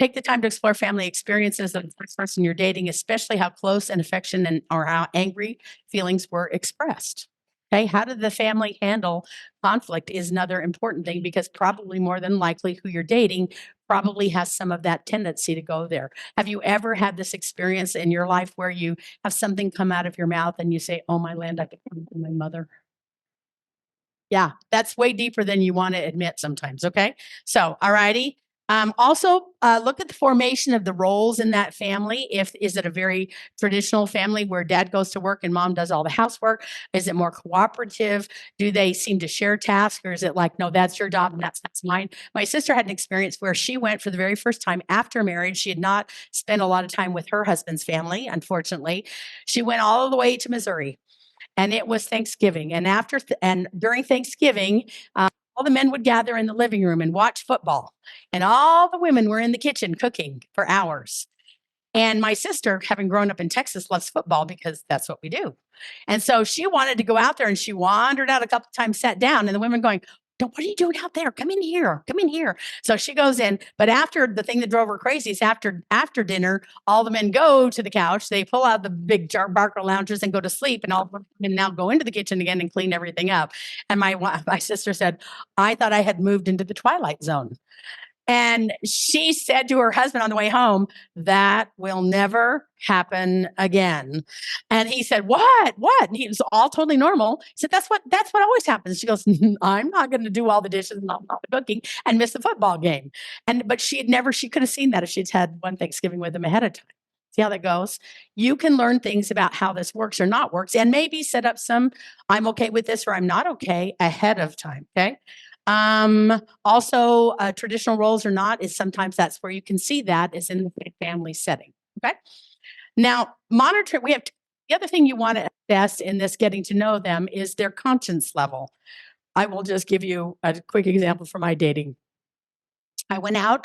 B: Take the time to explore family experiences of the first person you're dating, especially how close and affection or how angry feelings were expressed. Okay, how did the family handle conflict is another important thing, because probably more than likely who you're dating probably has some of that tendency to go there. Have you ever had this experience in your life where you have something come out of your mouth and you say, "Oh my land, I could come from my mother"? Yeah, that's way deeper than you want to admit sometimes. Okay. So, all righty. Also, look at the formation of the roles in that family. Is it a very traditional family where dad goes to work and mom does all the housework? Is it more cooperative? Do they seem to share tasks, or is it like, no, that's your job and that's mine? My sister had an experience where she went for the very first time after marriage. She had not spent a lot of time with her husband's family, unfortunately. She went all the way to Missouri, and it was Thanksgiving. And and during Thanksgiving, all the men would gather in the living room and watch football, and all the women were in the kitchen cooking for hours. And my sister, having grown up in Texas, loves football because that's what we do. And so she wanted to go out there, and she wandered out a couple of times, sat down, and the women going, "What are you doing out there? Come in here. Come in here." So she goes in. But after the thing that drove her crazy is after dinner, all the men go to the couch. They pull out the big Barker loungers and go to sleep. And all the women now go into the kitchen again and clean everything up. And my sister said, "I thought I had moved into the Twilight Zone." And she said to her husband on the way home, "That will never happen again." And he said, "What? What?" And he was all totally normal. He said, That's what always happens." She goes, "I'm not going to do all the dishes and all the cooking and miss the football game." But she could have seen that if she'd had one Thanksgiving with him ahead of time. See how that goes? You can learn things about how this works or not works, and maybe set up some "I'm okay with this" or "I'm not okay" ahead of time. Okay. Also, traditional roles or not, is sometimes that's where you can see that is in the family setting. Okay. Now, the other thing you want to assess in this getting to know them is their conscience level. I will just give you a quick example from my dating.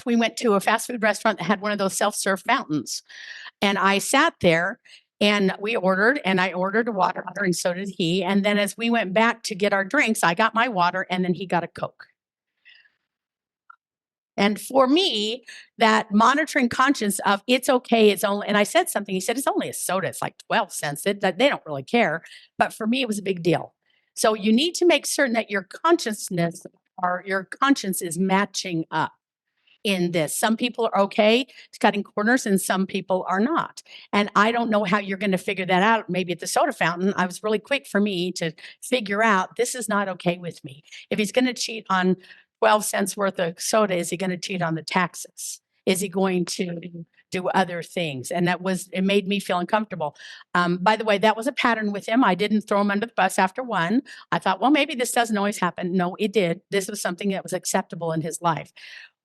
B: We went to a fast food restaurant that had one of those self-serve fountains. And I sat there, and I ordered a water, and so did he. And then as we went back to get our drinks, I got my water, and then he got a Coke. And for me, that monitoring conscience of it's okay, and I said something, he said, "It's only a soda, it's like 12 cents. They don't really care." But for me, it was a big deal. So you need to make certain that your conscience is matching up in this. Some people are okay cutting corners and some people are not. And I don't know how you're going to figure that out. Maybe at the soda fountain, I was really quick for me to figure out this is not okay with me. If he's going to cheat on 12 cents worth of soda, is he going to cheat on the taxes? Is he going to do other things? And it made me feel uncomfortable. By the way, that was a pattern with him. I didn't throw him under the bus after one. I thought, well, maybe this doesn't always happen. No, it did. This was something that was acceptable in his life.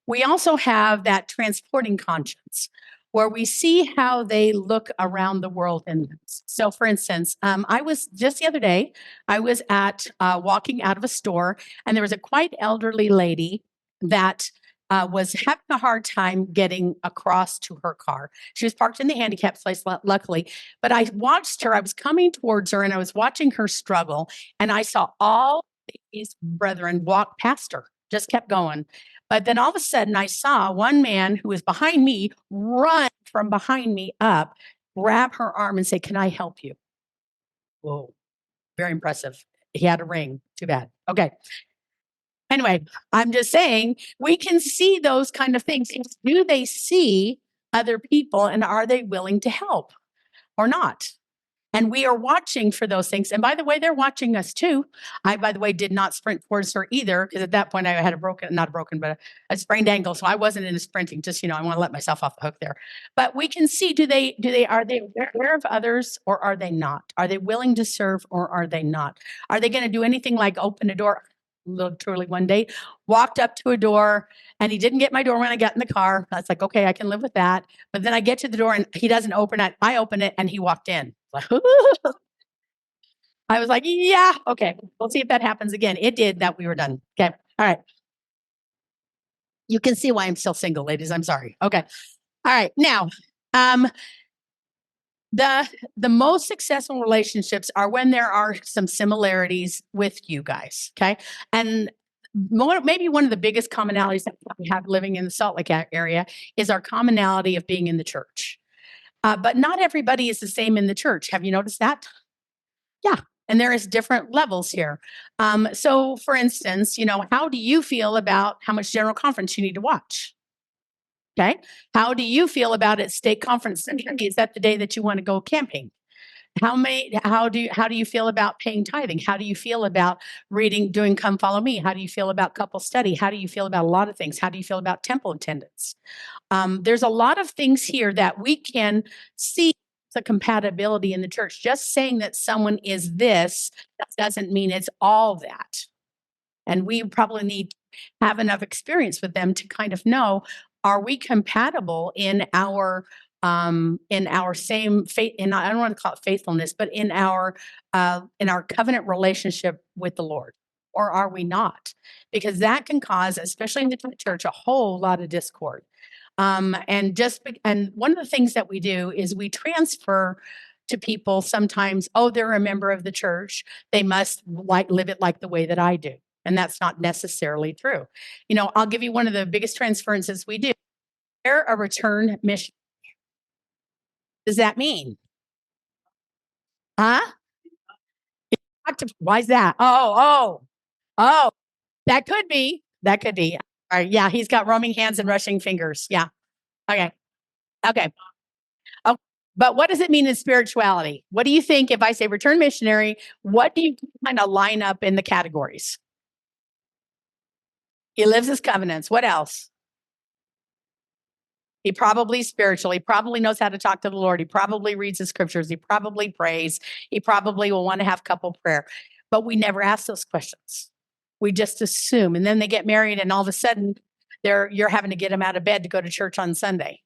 B: We also have that transporting conscience, where we see how they look around the world. And so, for instance, I was just the other day, I was walking out of a store, and there was a quite elderly lady that was having a hard time getting across to her car. She was parked in the handicap place, luckily, but I watched her. I was coming towards her, and I was watching her struggle, and I saw all these brethren walk past her, just kept going. But then all of a sudden, I saw one man who was behind me run from behind me up, grab her arm and say, "Can I help you?" Whoa, very impressive. He had a ring. Too bad. Okay. Anyway, I'm just saying we can see those kind of things. Do they see other people, and are they willing to help or not? And we are watching for those things. And by the way, they're watching us too. I, by the way, did not sprint towards her either, because at that point I had but a sprained ankle. So I wasn't into sprinting, just, I want to let myself off the hook there. But we can see, are they aware of others or are they not? Are they willing to serve or are they not? Are they going to do anything like open a door? literally one day, walked up to a door and he didn't get my door when I got in the car. I was like, okay, I can live with that. But then I get to the door and he doesn't open it. I open it and he walked in. I was like, yeah, okay, we'll see if that happens again. It did. That we were done. Okay. All right. You can see why I'm still single, ladies. I'm sorry. Okay. All right. Now, the most successful relationships are when there are some similarities with you guys. Okay. And maybe one of the biggest commonalities that we have living in the Salt Lake area is our commonality of being in the church. But not everybody is the same in the church. Have you noticed that? Yeah. And there is different levels here. So for instance, how do you feel about how much general conference you need to watch? Okay. How do you feel about it state conference? Is that the day that you want to go camping? How do you feel about paying tithing? How do you feel about doing Come Follow Me? How do you feel about couple study? How do you feel about a lot of things? How do you feel about temple attendance? There's a lot of things here that we can see the compatibility in the church. Just saying that someone is this, that doesn't mean it's all that. And we probably need to have enough experience with them to kind of know, are we compatible in our same faith? And I don't want to call it faithfulness, but in our covenant relationship with the Lord, or are we not? Because that can cause, especially in the church, a whole lot of discord. And one of the things that we do is we transfer to people sometimes, oh, they're a member of the church, they must live it like the way that I do. And that's not necessarily true. I'll give you one of the biggest transferences we do. They're a return mission. Does that mean? Huh? Why is that? Oh, that could be. That could be. All right. Yeah. He's got roaming hands and rushing fingers. Yeah. Okay. Okay. Oh, but what does it mean in spirituality? What do you think if I say return missionary? What do you kind of line up in the categories? He lives his covenants. What else? He probably spiritual. He probably knows how to talk to the Lord. He probably reads the scriptures. He probably prays. He probably will want to have couple prayer. But we never ask those questions. We just assume. And then they get married and all of a sudden you're having to get them out of bed to go to church on Sunday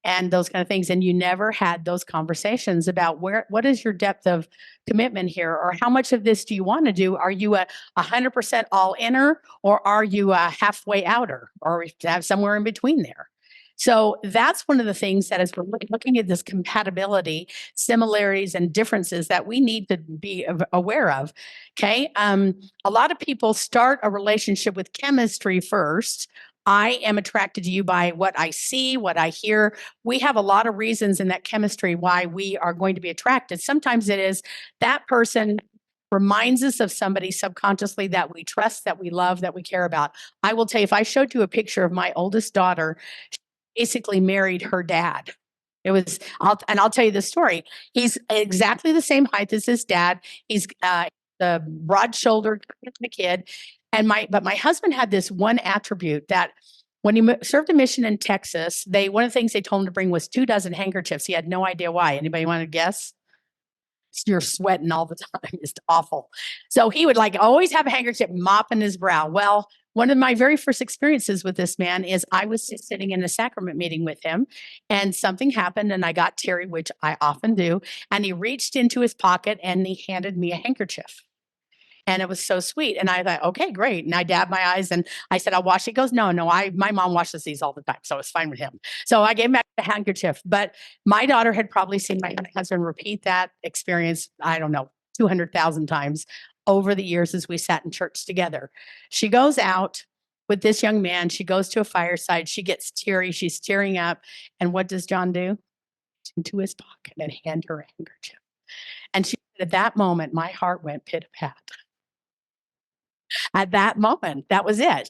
B: and those kind of things. And you never had those conversations about what is your depth of commitment here, or how much of this do you want to do? Are you a 100% all inner, or are you a halfway outer, or somewhere in between there? So that's one of the things that as we're looking at this compatibility, similarities and differences that we need to be aware of. Okay. A lot of people start a relationship with chemistry first. I am attracted to you by what I see, what I hear. We have a lot of reasons in that chemistry why we are going to be attracted. Sometimes it is that person reminds us of somebody subconsciously that we trust, that we love, that we care about. I will tell you, if I showed you a picture of my oldest daughter, basically married her dad. I'll tell you the story. He's exactly the same height as his dad. He's the broad-shouldered kid. But my husband had this one attribute that when he served a mission in Texas, one of the things they told him to bring was 24 handkerchiefs. He had no idea why. Anybody want to guess? You're sweating all the time. It's awful. So he would always have a handkerchief mopping his brow. Well, one of my very first experiences with this man is I was sitting in a sacrament meeting with him and something happened and I got teary, which I often do. And he reached into his pocket and he handed me a handkerchief. And it was so sweet. And I thought, okay, great. And I dabbed my eyes and I said, I'll wash it. He goes, no, my mom washes these all the time. So it's fine with him. So I gave him back the handkerchief. But my daughter had probably seen my husband repeat that experience, I don't know, 200,000 times over the years as we sat in church together. She goes out with this young man. She goes to a fireside. She gets teary. She's tearing up. And what does John do? Into his pocket and hand her a handkerchief. And she said, at that moment, my heart went pit-a-pat. At that moment, that was it.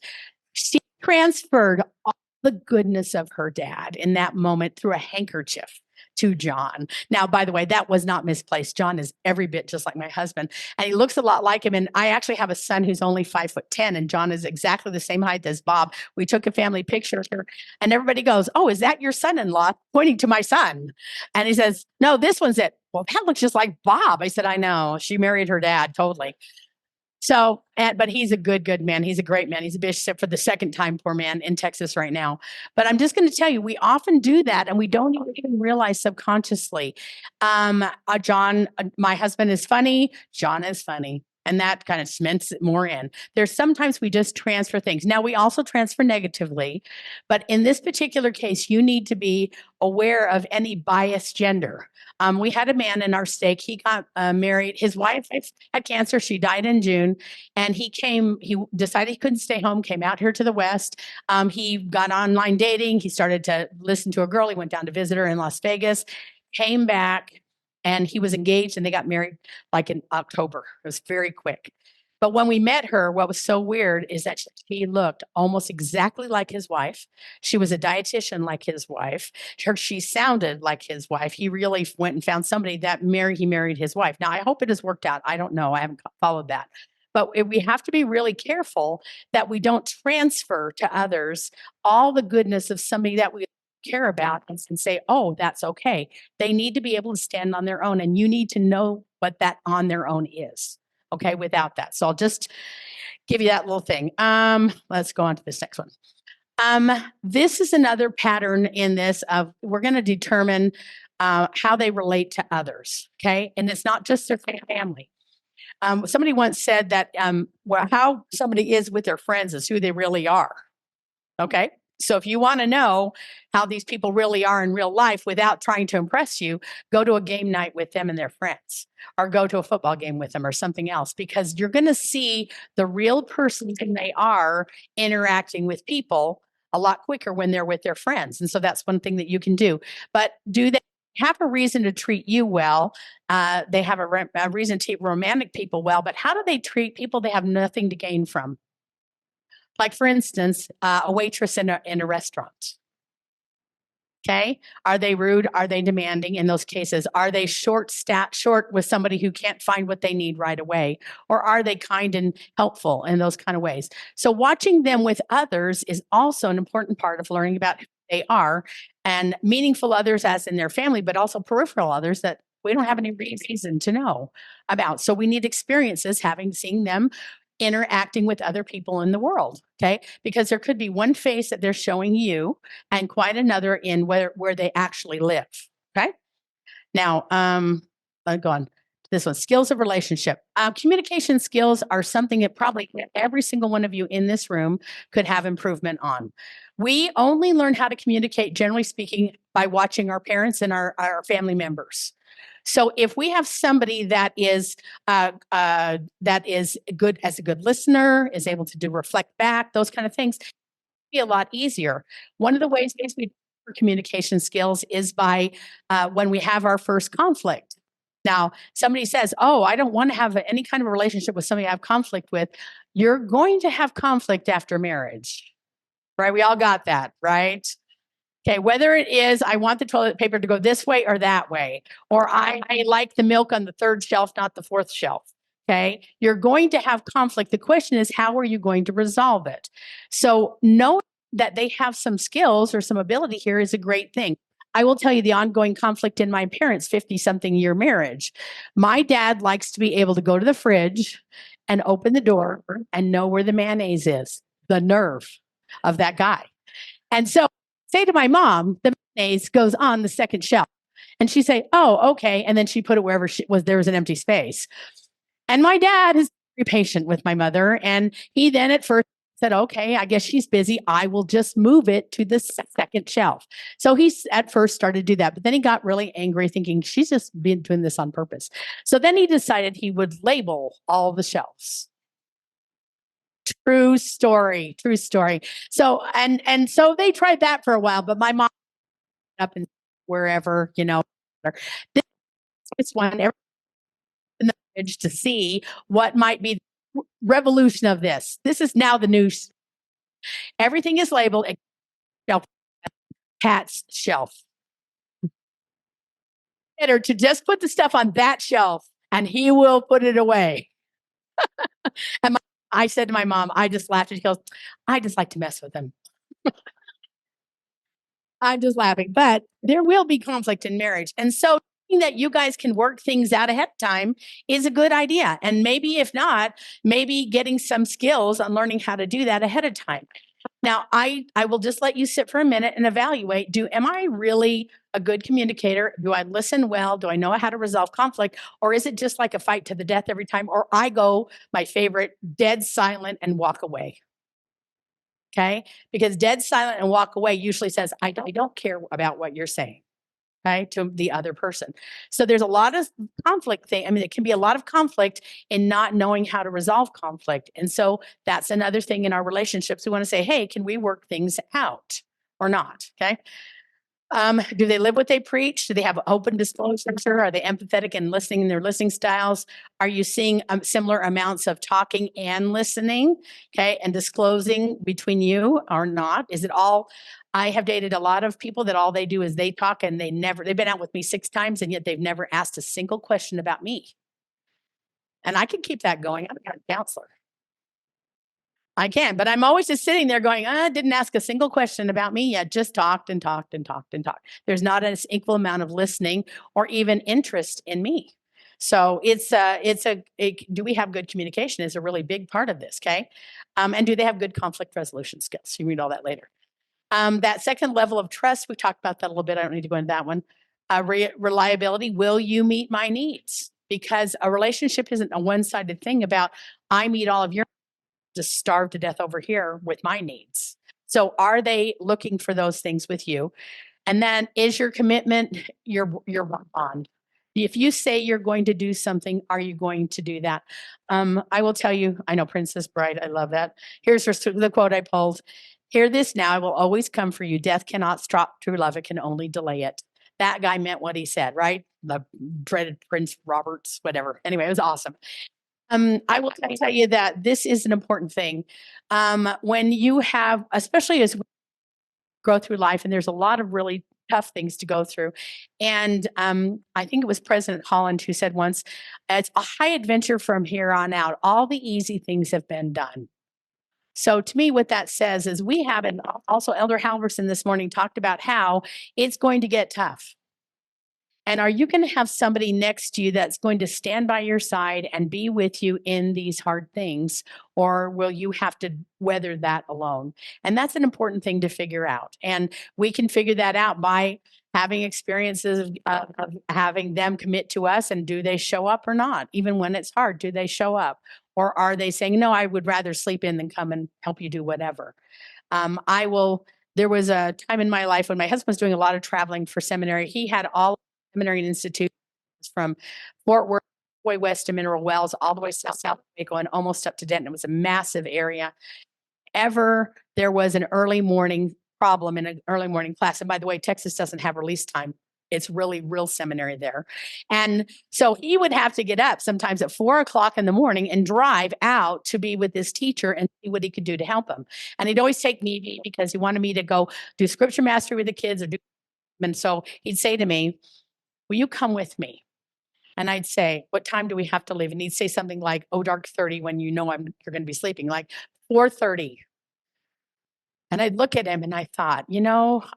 B: She transferred all the goodness of her dad in that moment through a handkerchief to John. Now, by the way, that was not misplaced. John is every bit just like my husband, and he looks a lot like him. And I actually have a son who's only 5'10", and John is exactly the same height as Bob. We took a family picture here, and everybody goes, "Oh, is that your son-in-law?" Pointing to my son, and he says, "No, this one's it." Well, that looks just like Bob. I said, "I know. She married her dad, totally." So, but he's a good man. He's a great man. He's a bishop for the second time, poor man, in Texas right now. But I'm just going to tell you, we often do that and we don't even realize subconsciously. John, my husband is funny. John is funny. And that kind of cements it more in. There's sometimes we just transfer things. Now, we also transfer negatively. But in this particular case, you need to be aware of any biased gender. We had a man in our stake. He got married. His wife had cancer. She died in June. And he decided he couldn't stay home, came out here to the West. He got online dating. He started to listen to a girl. He went down to visit her in Las Vegas, came back, and he was engaged and they got married like in October. It was very quick. But when we met her, what was so weird is that she looked almost exactly like his wife. She was a dietitian like his wife. She sounded like his wife. He really went and found somebody that he married his wife. Now, I hope it has worked out. I don't know. I haven't followed that. But we have to be really careful that we don't transfer to others all the goodness of somebody that we care about and say, oh, that's okay. They need to be able to stand on their own. And you need to know what that on their own is. Okay, without that. So I'll just give you that little thing. Let's go on to this next one. This is another pattern in this of we're going to determine how they relate to others. Okay, and it's not just their family. Somebody once said that how somebody is with their friends is who they really are. Okay. So if you want to know how these people really are in real life without trying to impress you, go to a game night with them and their friends, or go to a football game with them or something else, because you're going to see the real person who they are interacting with people a lot quicker when they're with their friends. And so that's one thing that you can do. But do they have a reason to treat you well? They have a reason to treat romantic people well, but how do they treat people they have nothing to gain from? Like, for instance, a waitress in a restaurant. Okay. Are they rude? Are they demanding in those cases? Are they short with somebody who can't find what they need right away? Or are they kind and helpful in those kind of ways? So watching them with others is also an important part of learning about who they are, and meaningful others as in their family, but also peripheral others that we don't have any reason to know about. So we need experiences seeing them interacting with other people in the world, okay? Because there could be one face that they're showing you and quite another in where they actually live, okay? Now, I'll go on to this one, skills of relationship. Communication skills are something that probably every single one of you in this room could have improvement on. We only learn how to communicate, generally speaking, by watching our parents and our family members. So if we have somebody that is good as a good listener, is able to reflect back, those kind of things, it'll be a lot easier. One of the ways we do for communication skills is by when we have our first conflict. Now, somebody says, oh, I don't want to have any kind of a relationship with somebody I have conflict with. You're going to have conflict after marriage, right? We all got that, right? Okay, whether it is, I want the toilet paper to go this way or that way, or I like the milk on the third shelf, not the fourth shelf. Okay, you're going to have conflict. The question is, how are you going to resolve it? So knowing that they have some skills or some ability here is a great thing. I will tell you the ongoing conflict in my parents' 50-something year marriage. My dad likes to be able to go to the fridge and open the door and know where the mayonnaise is. The nerve of that guy. And so say to my mom, the mayonnaise goes on the second shelf. And she'd say, oh, okay. And then she put it wherever there was an empty space. And my dad is very patient with my mother. And he then at first said, okay, I guess she's busy. I will just move it to the second shelf. So he at first started to do that. But then he got really angry thinking she's just been doing this on purpose. So then he decided he would label all the shelves. True story. So, and so they tried that for a while, but my mom up in wherever, this one in the fridge to see what might be the revolution of this. This is now the news. Everything is labeled except Pat's shelf. Better to just put the stuff on that shelf and he will put it away. And I said to my mom, I just laughed and she goes, I just like to mess with him. I'm just laughing, but there will be conflict in marriage. And so that you guys can work things out ahead of time is a good idea. And maybe if not, maybe getting some skills on learning how to do that ahead of time. Now, I will just let you sit for a minute and evaluate, am I really a good communicator? Do I listen well? Do I know how to resolve conflict? Or is it just like a fight to the death every time? Or I go, my favorite, dead silent and walk away. Okay? Because dead silent and walk away usually says, I don't care about what you're saying. Okay, to the other person. So there's a lot of conflict thing. I mean, it can be a lot of conflict in not knowing how to resolve conflict. And so that's another thing in our relationships. We want to say, hey, can we work things out or not? Okay. Do they live what they preach? Do they have open disclosure? Are they empathetic and listening in their listening styles? Are you seeing similar amounts of talking and listening? Okay. And disclosing between you or not? Is it all? I have dated a lot of people that all they do is they talk and they've been out with me 6 times and yet they've never asked a single question about me. And I can keep that going. I'm a counselor. I can, but I'm always just sitting there going, didn't ask a single question about me yet, just talked and talked and talked and talked. There's not an equal amount of listening or even interest in me. So do we have good communication is a really big part of this, okay? And do they have good conflict resolution skills? You read all that later. That second level of trust, we talked about that a little bit. I don't need to go into that one. Reliability, will you meet my needs? Because a relationship isn't a one-sided thing about I meet all of your just starve to death over here with my needs. So are they looking for those things with you? And then is your commitment your bond? If you say you're going to do something, are you going to do that? I will tell you, I know Princess Bride, I love that. Here's the quote I pulled. Hear this now, I will always come for you. Death cannot stop true love, it can only delay it. That guy meant what he said, right? The dreaded Prince Roberts, whatever. Anyway, it was awesome. I will tell you that this is an important thing. When you have, especially as we go through life, and there's a lot of really tough things to go through. And I think it was President Holland who said once, it's a high adventure from here on out. All the easy things have been done. So to me, what that says is we have, and also Elder Halverson this morning talked about how it's going to get tough. And are you going to have somebody next to you that's going to stand by your side and be with you in these hard things? Or will you have to weather that alone? And that's an important thing to figure out. And we can figure that out by having experiences of having them commit to us. And do they show up or not? Even when it's hard, do they show up? Or are they saying, no, I would rather sleep in than come and help you do whatever? There was a time in my life when my husband was doing a lot of traveling for seminary. He had all seminary institutions from Fort Worth, all the way west to Mineral Wells, all the way south to Waco, and almost up to Denton. It was a massive area. There was an early morning problem in an early morning class. And by the way, Texas doesn't have release time. It's really real seminary there. And so he would have to get up sometimes at 4:00 in the morning and drive out to be with this teacher and see what he could do to help him. And he'd always take me because he wanted me to go do scripture mastery with the kids. And so he'd say to me, will you come with me? And I'd say, what time do we have to leave? And he'd say something like, dark 30 when you know you're going to be sleeping, like 4:30. And I'd look at him and I thought,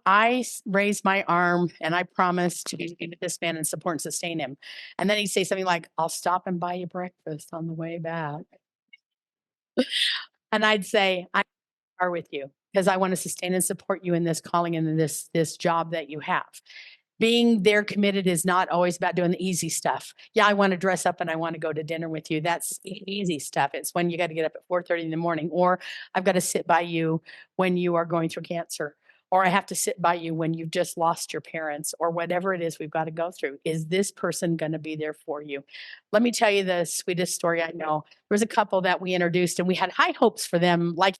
B: I raised my arm and I promised to be with this man and support and sustain him. And then he'd say something like, I'll stop and buy you breakfast on the way back. And I'd say, I are with you because I want to sustain and support you in this calling and in this job that you have. Being there committed is not always about doing the easy stuff. Yeah, I want to dress up and I want to go to dinner with you. That's easy stuff. It's when you got to get up at 4:30 in the morning, or I've got to sit by you when you are going through cancer, or I have to sit by you when you've just lost your parents, or whatever it is we've got to go through. Is this person going to be there for you? Let me tell you the sweetest story I know. There was a couple that we introduced and we had high hopes for them, like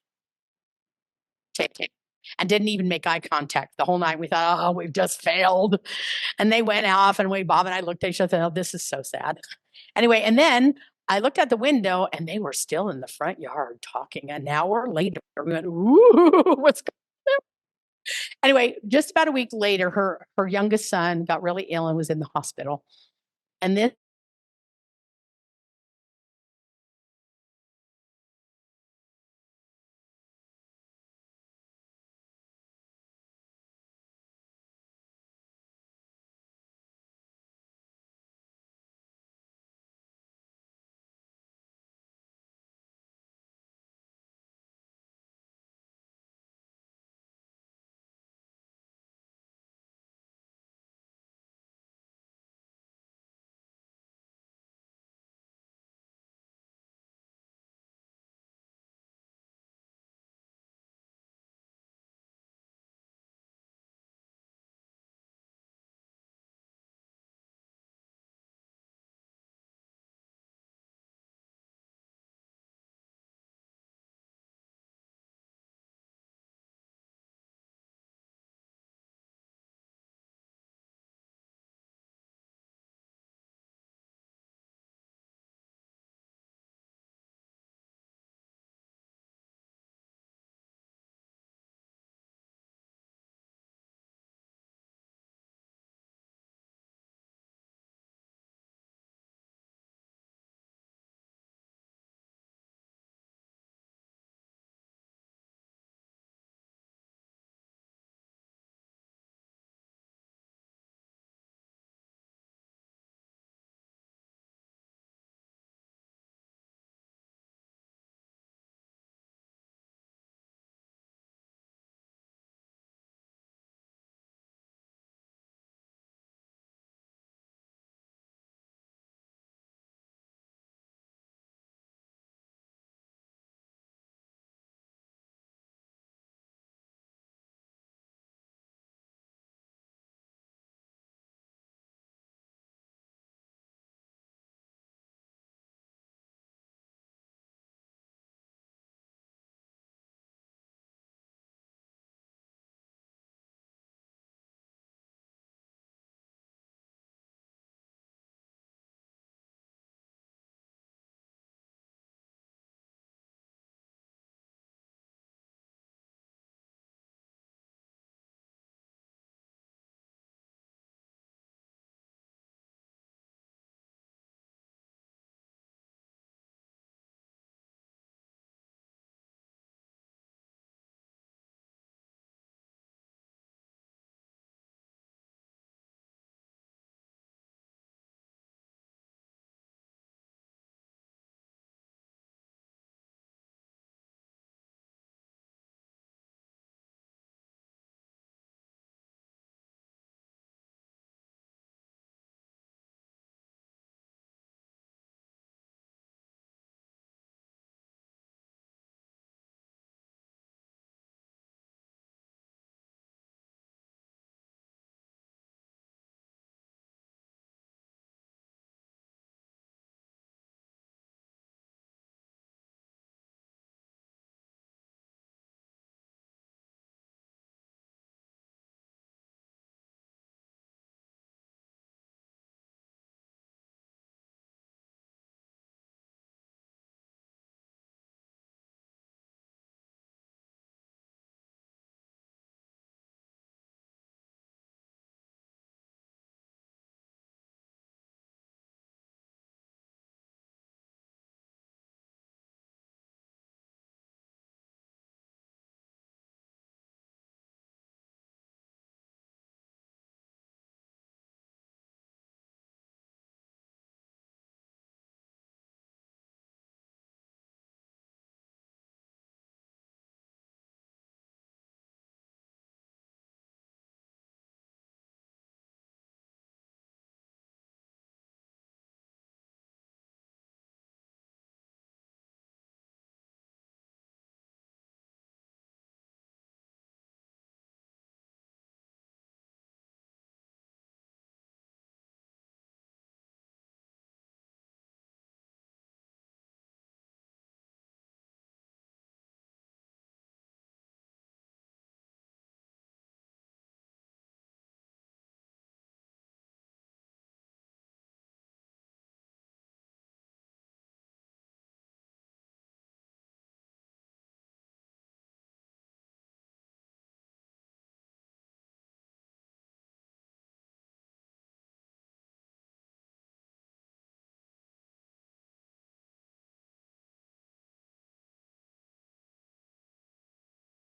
B: and didn't even make eye contact the whole night. We thought, we've just failed. And they went off and Bob and I looked at each other and thought, this is so sad. Anyway, and then I looked out the window and they were still in the front yard talking an hour later. We went, ooh, what's going on? Anyway, just about a week later, her youngest son got really ill and was in the hospital. And this